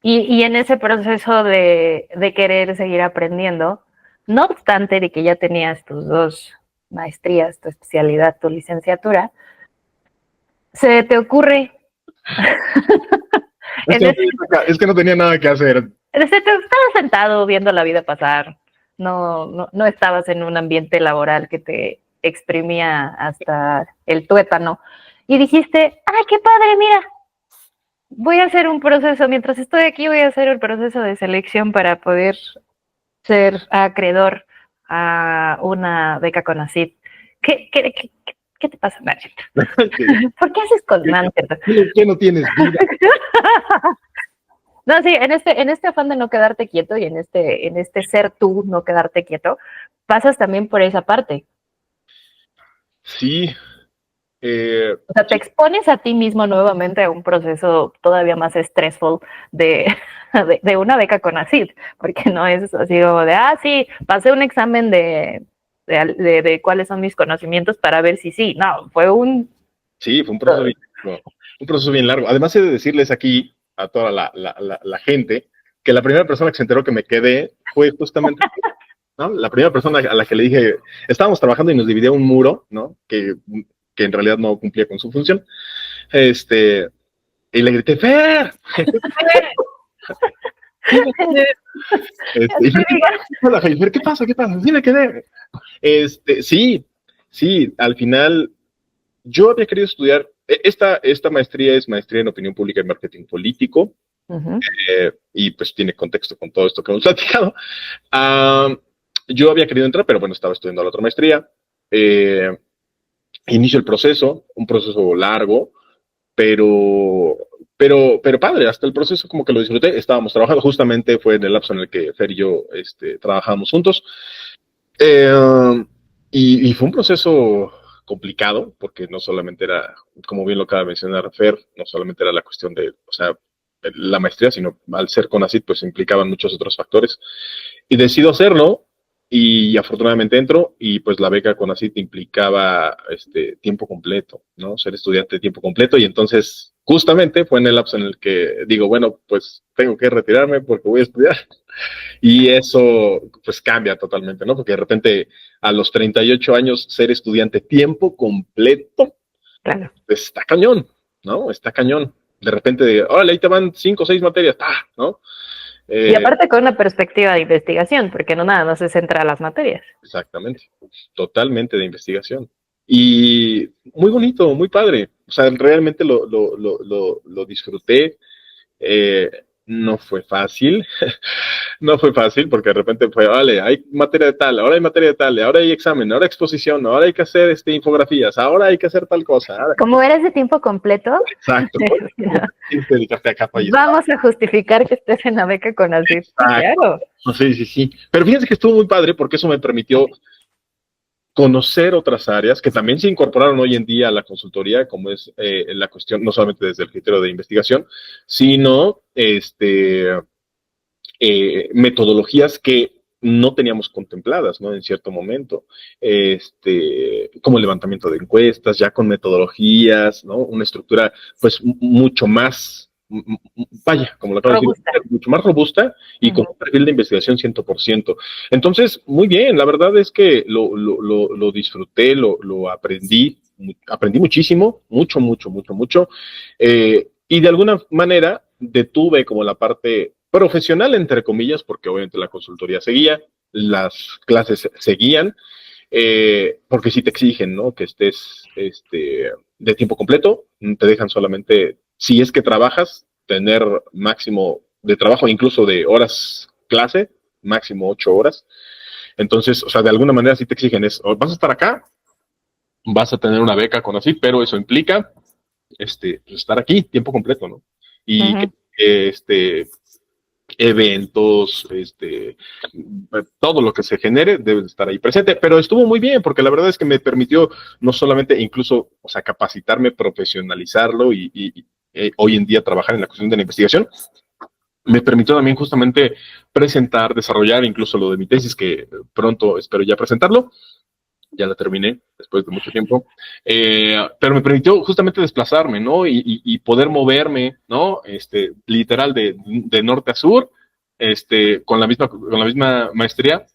Y en ese proceso de querer seguir aprendiendo, no obstante de que ya tenías tus 2 maestrías, tu especialidad, tu licenciatura, se te ocurre...
Es que no tenía nada que hacer.
Estabas sentado viendo la vida pasar, no estabas en un ambiente laboral que te exprimía hasta el tuétano y dijiste, ¡ay, qué padre, mira! Voy a hacer un proceso, mientras estoy aquí voy a hacer el proceso de selección para poder ser acreedor a una beca CONACYT. ¿Qué te pasa, Marceta? ¿Por qué haces con Marceta?
¿Qué no tienes vida?
No, sí, en este afán de no quedarte quieto y en este ser tú, no quedarte quieto, pasas también por esa parte.
Sí.
O sea, te expones a ti mismo nuevamente a un proceso todavía más stressful de una beca CONACYT, porque no es así como de, sí, pasé un examen de cuáles son mis conocimientos para ver si sí. No, fue un...
Sí, fue un proceso bien largo. Además, he de decirles aquí a toda la gente que la primera persona que se enteró que me quedé fue justamente, ¿no? La primera persona a la que le dije, estábamos trabajando y nos dividía un muro, ¿no? Que en realidad no cumplía con su función. Y le grité, ¡Fer! ¿Qué pasa? Sí me quedé. Sí, al final yo había querido estudiar, esta maestría es maestría en opinión pública y marketing político, y pues tiene contexto con todo esto que hemos platicado. Yo había querido entrar, pero bueno, estaba estudiando la otra maestría. Inicio el proceso, un proceso largo, pero padre, hasta el proceso como que lo disfruté. Estábamos trabajando, justamente fue en el lapso en el que Fer y yo trabajábamos juntos. Y fue un proceso complicado, porque no solamente era, como bien lo acaba de mencionar Fer, no solamente era la cuestión de, o sea, la maestría, sino al ser CONACYT, pues implicaban muchos otros factores. Y decido hacerlo, y afortunadamente entro, y pues la beca CONACYT implicaba tiempo completo, ¿no? Ser estudiante de tiempo completo, y entonces justamente fue en el lapso en el que digo, bueno, pues tengo que retirarme porque voy a estudiar. Y eso pues cambia totalmente, ¿no? Porque de repente a los 38 años ser estudiante tiempo completo,
claro,
está cañón, ¿no? Está cañón. De repente, órale, ahí te van 5 o 6 materias, ¿no?
Y aparte con una perspectiva de investigación, porque no nada más se centra a las materias.
Exactamente, totalmente de investigación. Y muy bonito, muy padre. O sea, realmente lo disfruté. No fue fácil, no fue fácil porque de repente fue, vale, hay materia de tal, ahora hay materia de tal, ahora hay examen, ahora exposición, ahora hay que hacer infografías, ahora hay que hacer tal cosa.
Como eres de tiempo completo,
exacto.
Vamos a justificar que estés en la beca CONACYT. Claro.
Sí. Pero fíjense que estuvo muy padre porque eso me permitió conocer otras áreas que también se incorporaron hoy en día a la consultoría, como es la cuestión, no solamente desde el criterio de investigación, sino metodologías que no teníamos contempladas, ¿no? En cierto momento, como levantamiento de encuestas, ya con metodologías, ¿no? Una estructura, pues, mucho más, vaya, como lo acabo de decir, mucho más robusta y con un perfil de investigación 100%. Entonces, muy bien, la verdad es que lo disfruté, lo aprendí muchísimo, mucho, y de alguna manera detuve como la parte profesional, entre comillas, porque obviamente la consultoría seguía, las clases seguían, porque sí te exigen, ¿no? Que estés de tiempo completo, te dejan solamente, si es que trabajas, tener máximo de trabajo, incluso de horas clase, máximo 8 horas. Entonces, o sea, de alguna manera sí te exigen, vas a estar acá, vas a tener una beca con así, pero eso implica pues estar aquí, tiempo completo, ¿no? Y eventos, todo lo que se genere debe de estar ahí presente, pero estuvo muy bien porque la verdad es que me permitió no solamente incluso, o sea, capacitarme, profesionalizarlo y hoy en día trabajar en la cuestión de la investigación, me permitió también justamente presentar, desarrollar incluso lo de mi tesis, que pronto espero ya presentarlo. Ya la terminé después de mucho tiempo, pero me permitió justamente desplazarme, ¿no? Y poder moverme, ¿no? Literal de norte a sur, con la misma maestría,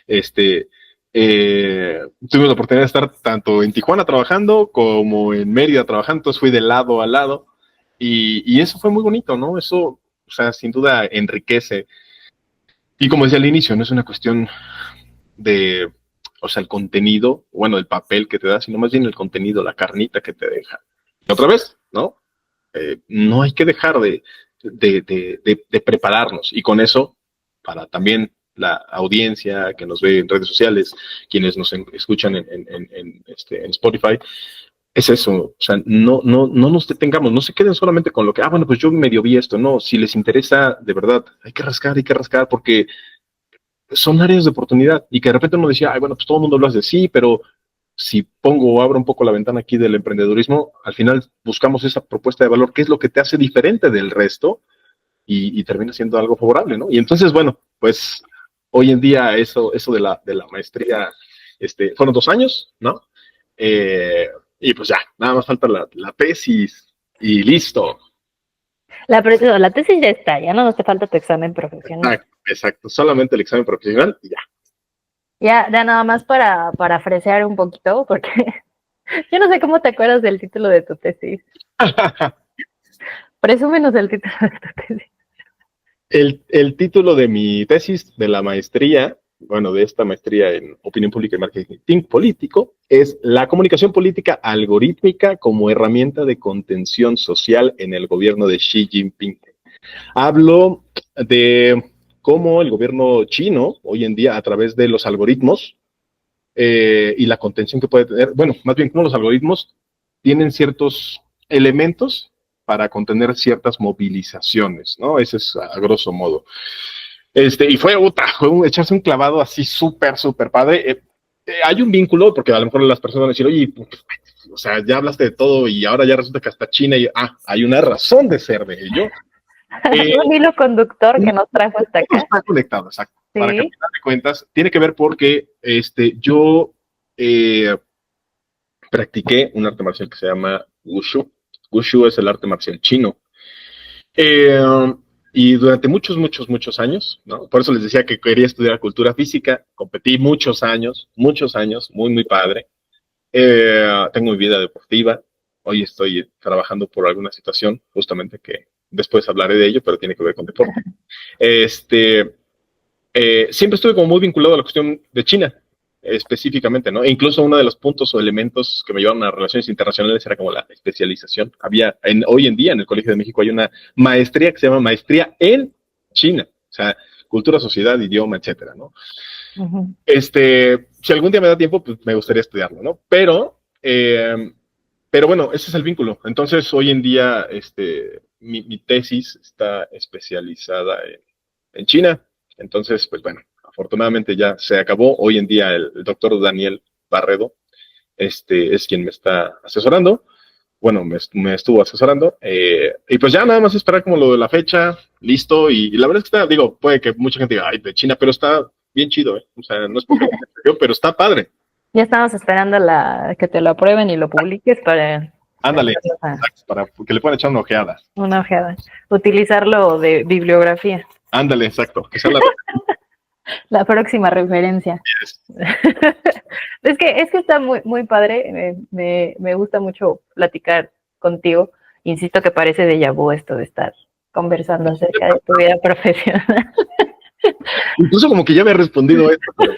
este, tuve la oportunidad de estar tanto en Tijuana trabajando como en Mérida trabajando, entonces fui de lado a lado, y eso fue muy bonito, ¿no? Eso, o sea, sin duda enriquece. Y como decía al inicio, no es una cuestión de, o sea, el contenido, bueno, el papel que te da, sino más bien el contenido, la carnita que te deja. Y otra vez, ¿no? No hay que dejar de prepararnos. Y con eso, para también la audiencia que nos ve en redes sociales, quienes nos escuchan en Spotify, es eso, o sea, no nos detengamos, no se queden solamente con lo que, bueno, pues yo medio vi esto, no, si les interesa, de verdad, hay que rascar, porque son áreas de oportunidad y que de repente uno decía, bueno, pues todo el mundo habla de sí, pero si pongo o abro un poco la ventana aquí del emprendedurismo, al final buscamos esa propuesta de valor, qué es lo que te hace diferente del resto y termina siendo algo favorable, ¿no? Y entonces, bueno, pues hoy en día eso de la maestría, fueron 2 años, ¿no? Eh, y pues ya, nada más falta la tesis y listo.
La tesis ya está, ya no nos te falta tu examen profesional.
Exacto, solamente el examen profesional y ya.
Ya nada más para fresear un poquito, porque yo no sé cómo te acuerdas del título de tu tesis. Presúmenos el título de tu tesis.
El título de mi tesis de la maestría, bueno, de esta maestría en opinión pública y marketing político, es la comunicación política algorítmica como herramienta de contención social en el gobierno de Xi Jinping. Hablo de cómo el gobierno chino hoy en día, a través de los algoritmos y la contención que puede tener, bueno, más bien cómo los algoritmos tienen ciertos elementos para contener ciertas movilizaciones, ¿no? Ese es a grosso modo. Y fue echarse un clavado así súper padre. Hay un vínculo, porque a lo mejor las personas van a decir, oye, o sea, ya hablaste de todo y ahora ya resulta que hasta China, hay una razón de ser de ello.
Un hilo conductor que nos trajo hasta acá.
Está conectado, exacto.
¿Sí?
Para que al final de cuentas, tiene que ver porque yo practiqué un arte marcial que se llama Wushu. Wushu es el arte marcial chino. Y durante muchos años, ¿no? Por eso les decía que quería estudiar cultura física, competí muchos años, muy padre. Tengo mi vida deportiva, hoy estoy trabajando por alguna situación, justamente que después hablaré de ello, pero tiene que ver con deporte. Siempre estuve como muy vinculado a la cuestión de China, específicamente, ¿no? E incluso uno de los puntos o elementos que me llevaron a relaciones internacionales era como la especialización. Hoy en día en el Colegio de México hay una maestría que se llama Maestría en China, o sea, cultura, sociedad, idioma, etcétera, ¿no?
Uh-huh.
Si algún día me da tiempo, pues me gustaría estudiarlo, ¿no? Pero bueno, ese es el vínculo. Entonces, hoy en día, mi tesis está especializada en China. Entonces, pues bueno, afortunadamente ya se acabó. Hoy en día el doctor Daniel Barredo es quien me está asesorando. Bueno, me estuvo asesorando. Y pues ya nada más esperar como lo de la fecha, listo. Y la verdad es que digo, puede que mucha gente diga, ay, de China, pero está bien chido, ¿eh? O sea, no es porque pero está padre.
Ya estamos esperando que te lo aprueben y lo publiques para...
Ándale, para que le puedan echar una ojeada.
Una ojeada. Utilizarlo de bibliografía.
Ándale, exacto. Que sea
la próxima referencia.
Yes.
es que está muy padre. Me gusta mucho platicar contigo. Insisto que parece déjà vu esto de estar conversando acerca de tu vida profesional.
Incluso como que ya me ha respondido esto. Pero...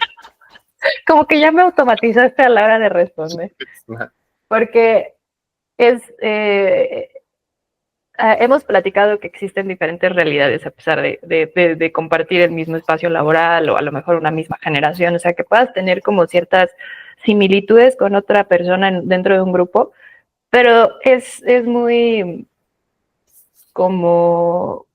Como que ya me automatizaste a la hora de responder. Porque hemos platicado que existen diferentes realidades a pesar de compartir el mismo espacio laboral o a lo mejor una misma generación, o sea, que puedas tener como ciertas similitudes con otra persona dentro de un grupo, pero es muy como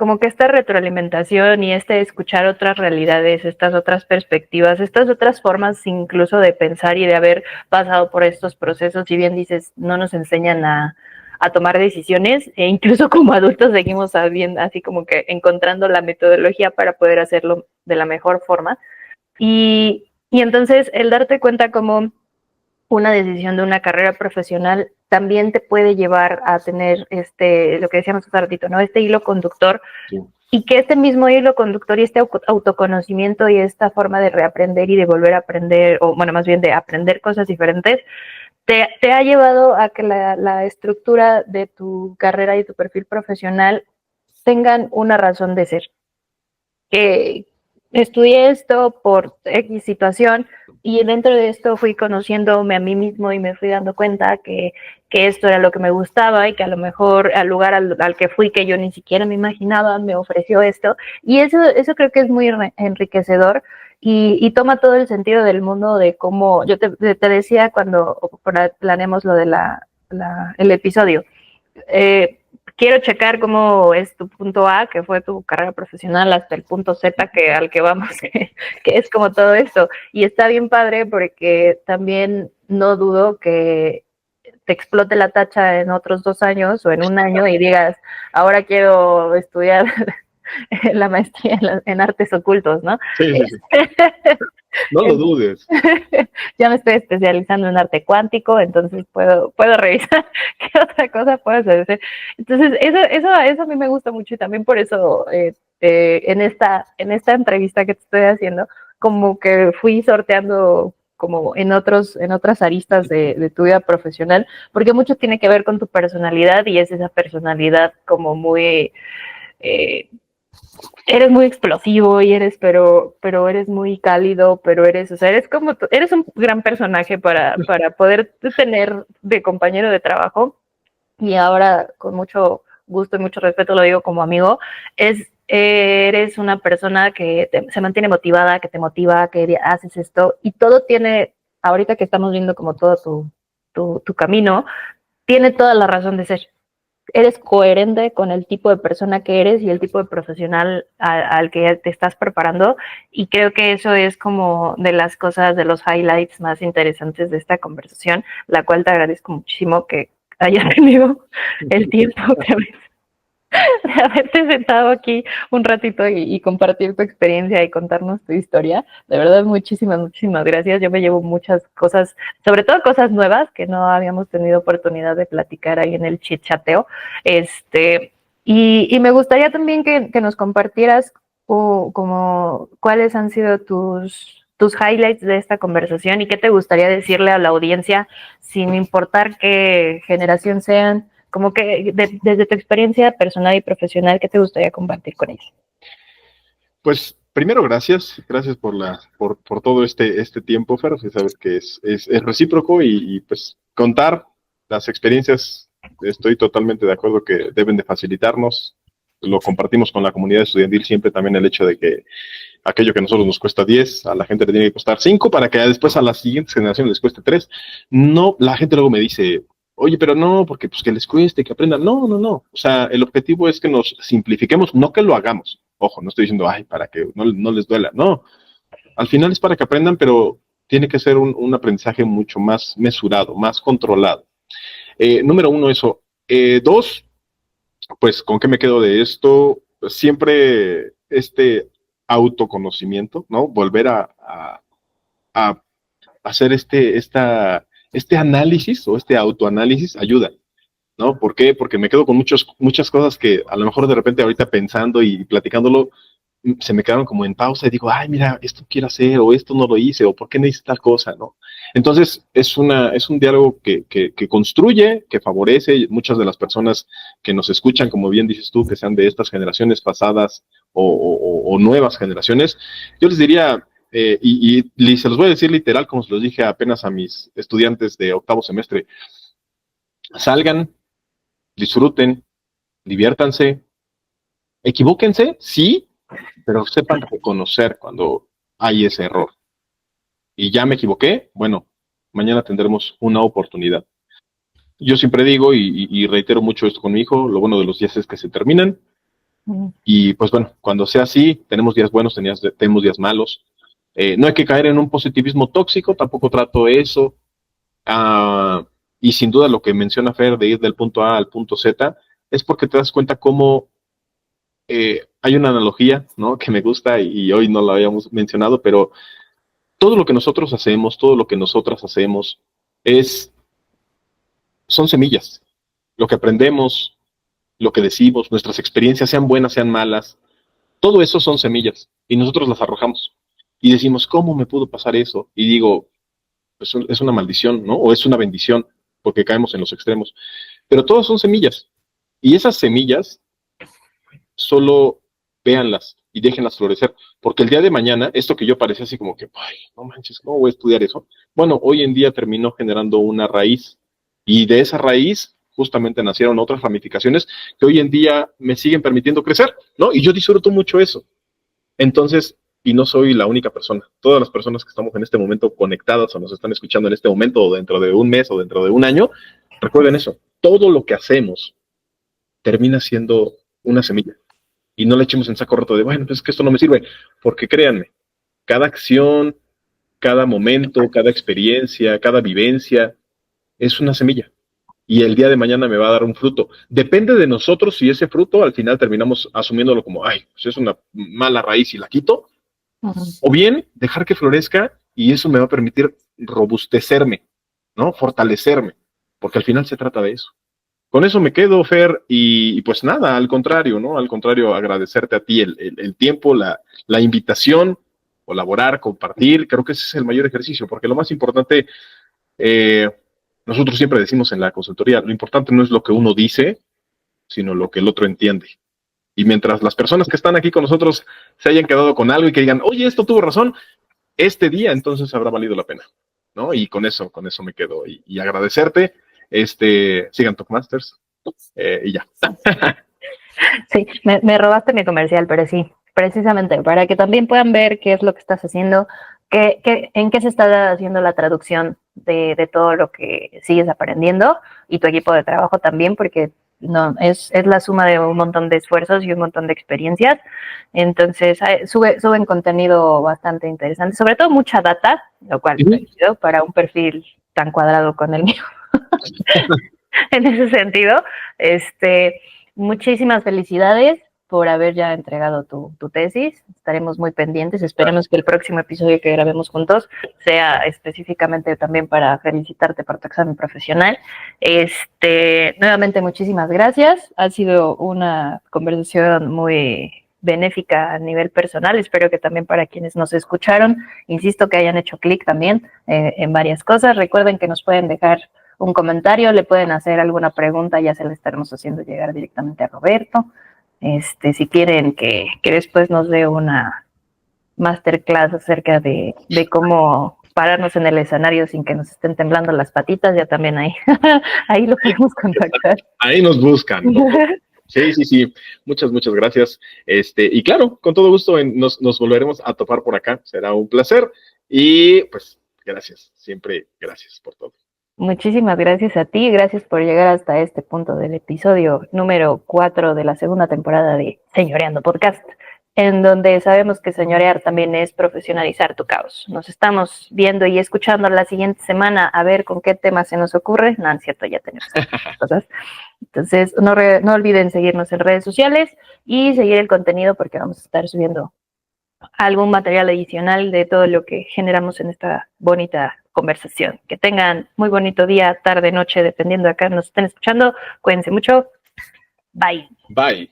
como que esta retroalimentación y este escuchar otras realidades, estas otras perspectivas, estas otras formas incluso de pensar y de haber pasado por estos procesos, si bien dices, no nos enseñan a tomar decisiones, e incluso como adultos seguimos así como que encontrando la metodología para poder hacerlo de la mejor forma. Y entonces el darte cuenta como una decisión de una carrera profesional también te puede llevar a tener lo que decíamos hace ratito, ¿no? Este hilo conductor, sí. Y que este mismo hilo conductor y este autoconocimiento y esta forma de reaprender y de volver a aprender, o bueno, más bien de aprender cosas diferentes, te ha llevado a que la estructura de tu carrera y tu perfil profesional tengan una razón de ser. Estudié esto por X situación y dentro de esto fui conociéndome a mí mismo y me fui dando cuenta que esto era lo que me gustaba y que a lo mejor al lugar al que fui, que yo ni siquiera me imaginaba, me ofreció esto. Y eso creo que es muy enriquecedor y toma todo el sentido del mundo de cómo, yo te decía cuando planeamos lo de el episodio, quiero checar cómo es tu punto A, que fue tu carrera profesional, hasta el punto Z, al que vamos, que es como todo esto. Y está bien padre porque también no dudo que te explote la tacha en otros 2 años o en 1 año y digas, ahora quiero estudiar la maestría en artes ocultos, ¿no?
Sí, sí, sí. No lo dudes.
Ya me estoy especializando en arte cuántico, entonces puedo revisar qué otra cosa puedo hacer. Entonces, eso a mí me gusta mucho y también por eso en esta entrevista que te estoy haciendo, como que fui sorteando como en otras aristas de tu vida profesional, porque mucho tiene que ver con tu personalidad y es esa personalidad como muy... eres muy explosivo y pero eres muy cálido, pero eres eres un gran personaje para poder tener de compañero de trabajo. Y ahora con mucho gusto y mucho respeto lo digo como amigo, eres una persona que se mantiene motivada, que te motiva, que haces esto y todo tiene, ahorita que estamos viendo como todo tu camino, tiene toda la razón de ser. Eres coherente con el tipo de persona que eres y el tipo de profesional al que te estás preparando, y creo que eso es como de las cosas, de los highlights más interesantes de esta conversación, la cual te agradezco muchísimo que hayas tenido el tiempo de haberte sentado aquí un ratito y compartir tu experiencia y contarnos tu historia. De verdad, muchísimas gracias. Yo me llevo muchas cosas, sobre todo cosas nuevas que no habíamos tenido oportunidad de platicar ahí en el chitchateo. Y me gustaría también que nos compartieras como cuáles han sido tus highlights de esta conversación y qué te gustaría decirle a la audiencia, sin importar qué generación sean, como que desde tu experiencia personal y profesional, ¿qué te gustaría compartir con ellos?
Pues primero, gracias por todo este tiempo, Fer, sabes que es recíproco y pues contar las experiencias, estoy totalmente de acuerdo que deben de facilitarnos, lo compartimos con la comunidad estudiantil siempre también el hecho de que aquello que a nosotros nos cuesta 10, a la gente le tiene que costar 5 para que después a las siguientes generaciones les cueste 3. No, la gente luego me dice, oye, pero no, porque pues que les cueste, que aprendan. No. O sea, el objetivo es que nos simplifiquemos, no que lo hagamos. Ojo, no estoy diciendo, ay, para que no les duela. No, al final es para que aprendan, pero tiene que ser un aprendizaje mucho más mesurado, más controlado. Número 1, eso. 2, pues, ¿con qué me quedo de esto? Pues, siempre autoconocimiento, ¿no? Volver a hacer este análisis o este autoanálisis ayuda, ¿no? ¿Por qué? Porque me quedo con muchas cosas que a lo mejor de repente ahorita pensando y platicándolo, se me quedaron como en pausa y digo, ay, mira, esto quiero hacer, o esto no lo hice, o por qué no hice tal cosa, ¿no? Entonces, es un diálogo que construye, que favorece. Muchas de las personas que nos escuchan, como bien dices tú, que sean de estas generaciones pasadas o nuevas generaciones, yo les diría, y se los voy a decir literal, como se los dije apenas a mis estudiantes de 8º semestre, salgan, disfruten, diviértanse, equivóquense, sí, pero sepan reconocer cuando hay ese error. Y ya me equivoqué, bueno, mañana tendremos una oportunidad. Yo siempre digo y reitero mucho esto con mi hijo, lo bueno de los días es que se terminan, Y pues bueno, cuando sea así, tenemos días buenos, tenemos días malos. No hay que caer en un positivismo tóxico, tampoco trato eso. Y sin duda lo que menciona Fer de ir del punto A al punto Z es porque te das cuenta cómo hay una analogía, ¿no? Que me gusta y hoy no lo habíamos mencionado, pero todo lo que nosotros hacemos, todo lo que nosotras hacemos, son semillas. Lo que aprendemos, lo que decimos, nuestras experiencias, sean buenas, sean malas, todo eso son semillas y nosotros las arrojamos. Y decimos, ¿cómo me pudo pasar eso? Y digo, es una maldición, ¿no? O es una bendición, porque caemos en los extremos. Pero todas son semillas. Y esas semillas, solo véanlas y déjenlas florecer. Porque el día de mañana, esto que yo parecía así como que, ay, no manches, ¿cómo voy a estudiar eso? Bueno, hoy en día terminó generando una raíz. Y de esa raíz, justamente nacieron otras ramificaciones que hoy en día me siguen permitiendo crecer, ¿no? Y yo disfruto mucho eso. Entonces, y no soy la única persona. Todas las personas que estamos en este momento conectadas o nos están escuchando en este momento o dentro de un mes o dentro de un año, recuerden eso. Todo lo que hacemos termina siendo una semilla. Y no le echemos en saco roto de, bueno, pues es que esto no me sirve. Porque créanme, cada acción, cada momento, cada experiencia, cada vivencia es una semilla. Y el día de mañana me va a dar un fruto. Depende de nosotros si ese fruto al final terminamos asumiéndolo como, ay, pues es una mala raíz y la quito, o bien dejar que florezca y eso me va a permitir robustecerme, ¿no? Fortalecerme, porque al final se trata de eso. Con eso me quedo, Fer, y pues nada, al contrario, ¿no? Al contrario, agradecerte a ti el tiempo, la invitación, colaborar, compartir, creo que ese es el mayor ejercicio, porque lo más importante, nosotros siempre decimos en la consultoría, lo importante no es lo que uno dice, sino lo que el otro entiende. Y mientras las personas que están aquí con nosotros se hayan quedado con algo y que digan, oye, esto tuvo razón, este día entonces habrá valido la pena, ¿no? Y con eso me quedo. Y agradecerte, sigan Talkmasters, y ya.
Sí, me robaste mi comercial, pero sí, precisamente, para que también puedan ver qué es lo que estás haciendo, en qué se está haciendo la traducción de todo lo que sigues aprendiendo y tu equipo de trabajo también, porque no es la suma de un montón de esfuerzos y un montón de experiencias. Entonces, suben contenido bastante interesante, sobre todo mucha data, lo cual para un perfil tan cuadrado con el mío. En ese sentido, muchísimas felicidades por haber ya entregado tu tesis. Estaremos muy pendientes. Esperemos que el próximo episodio que grabemos juntos sea específicamente también para felicitarte por tu examen profesional. Nuevamente, muchísimas gracias. Ha sido una conversación muy benéfica a nivel personal. Espero que también para quienes nos escucharon, insisto, que hayan hecho clic también en varias cosas. Recuerden que nos pueden dejar un comentario, le pueden hacer alguna pregunta, ya se le estaremos haciendo llegar directamente a Roberto. Si quieren que después nos dé una masterclass acerca de cómo pararnos en el escenario sin que nos estén temblando las patitas, ya también ahí lo podemos contactar.
Ahí nos buscan, ¿no? Sí. Muchas gracias. Y claro, con todo gusto nos volveremos a topar por acá. Será un placer. Y pues, gracias. Siempre gracias por todo.
Muchísimas gracias a ti, gracias por llegar hasta este punto del episodio número 4 de la segunda temporada de Señoreando Podcast, en donde sabemos que señorear también es profesionalizar tu caos. Nos estamos viendo y escuchando la siguiente semana a ver con qué tema se nos ocurre. No, es cierto, ya tenemos cosas. Entonces, no olviden seguirnos en redes sociales y seguir el contenido porque vamos a estar subiendo algún material adicional de todo lo que generamos en esta bonita conversación. Que tengan muy bonito día, tarde, noche, dependiendo de acá nos estén escuchando. Cuídense mucho. Bye.
Bye.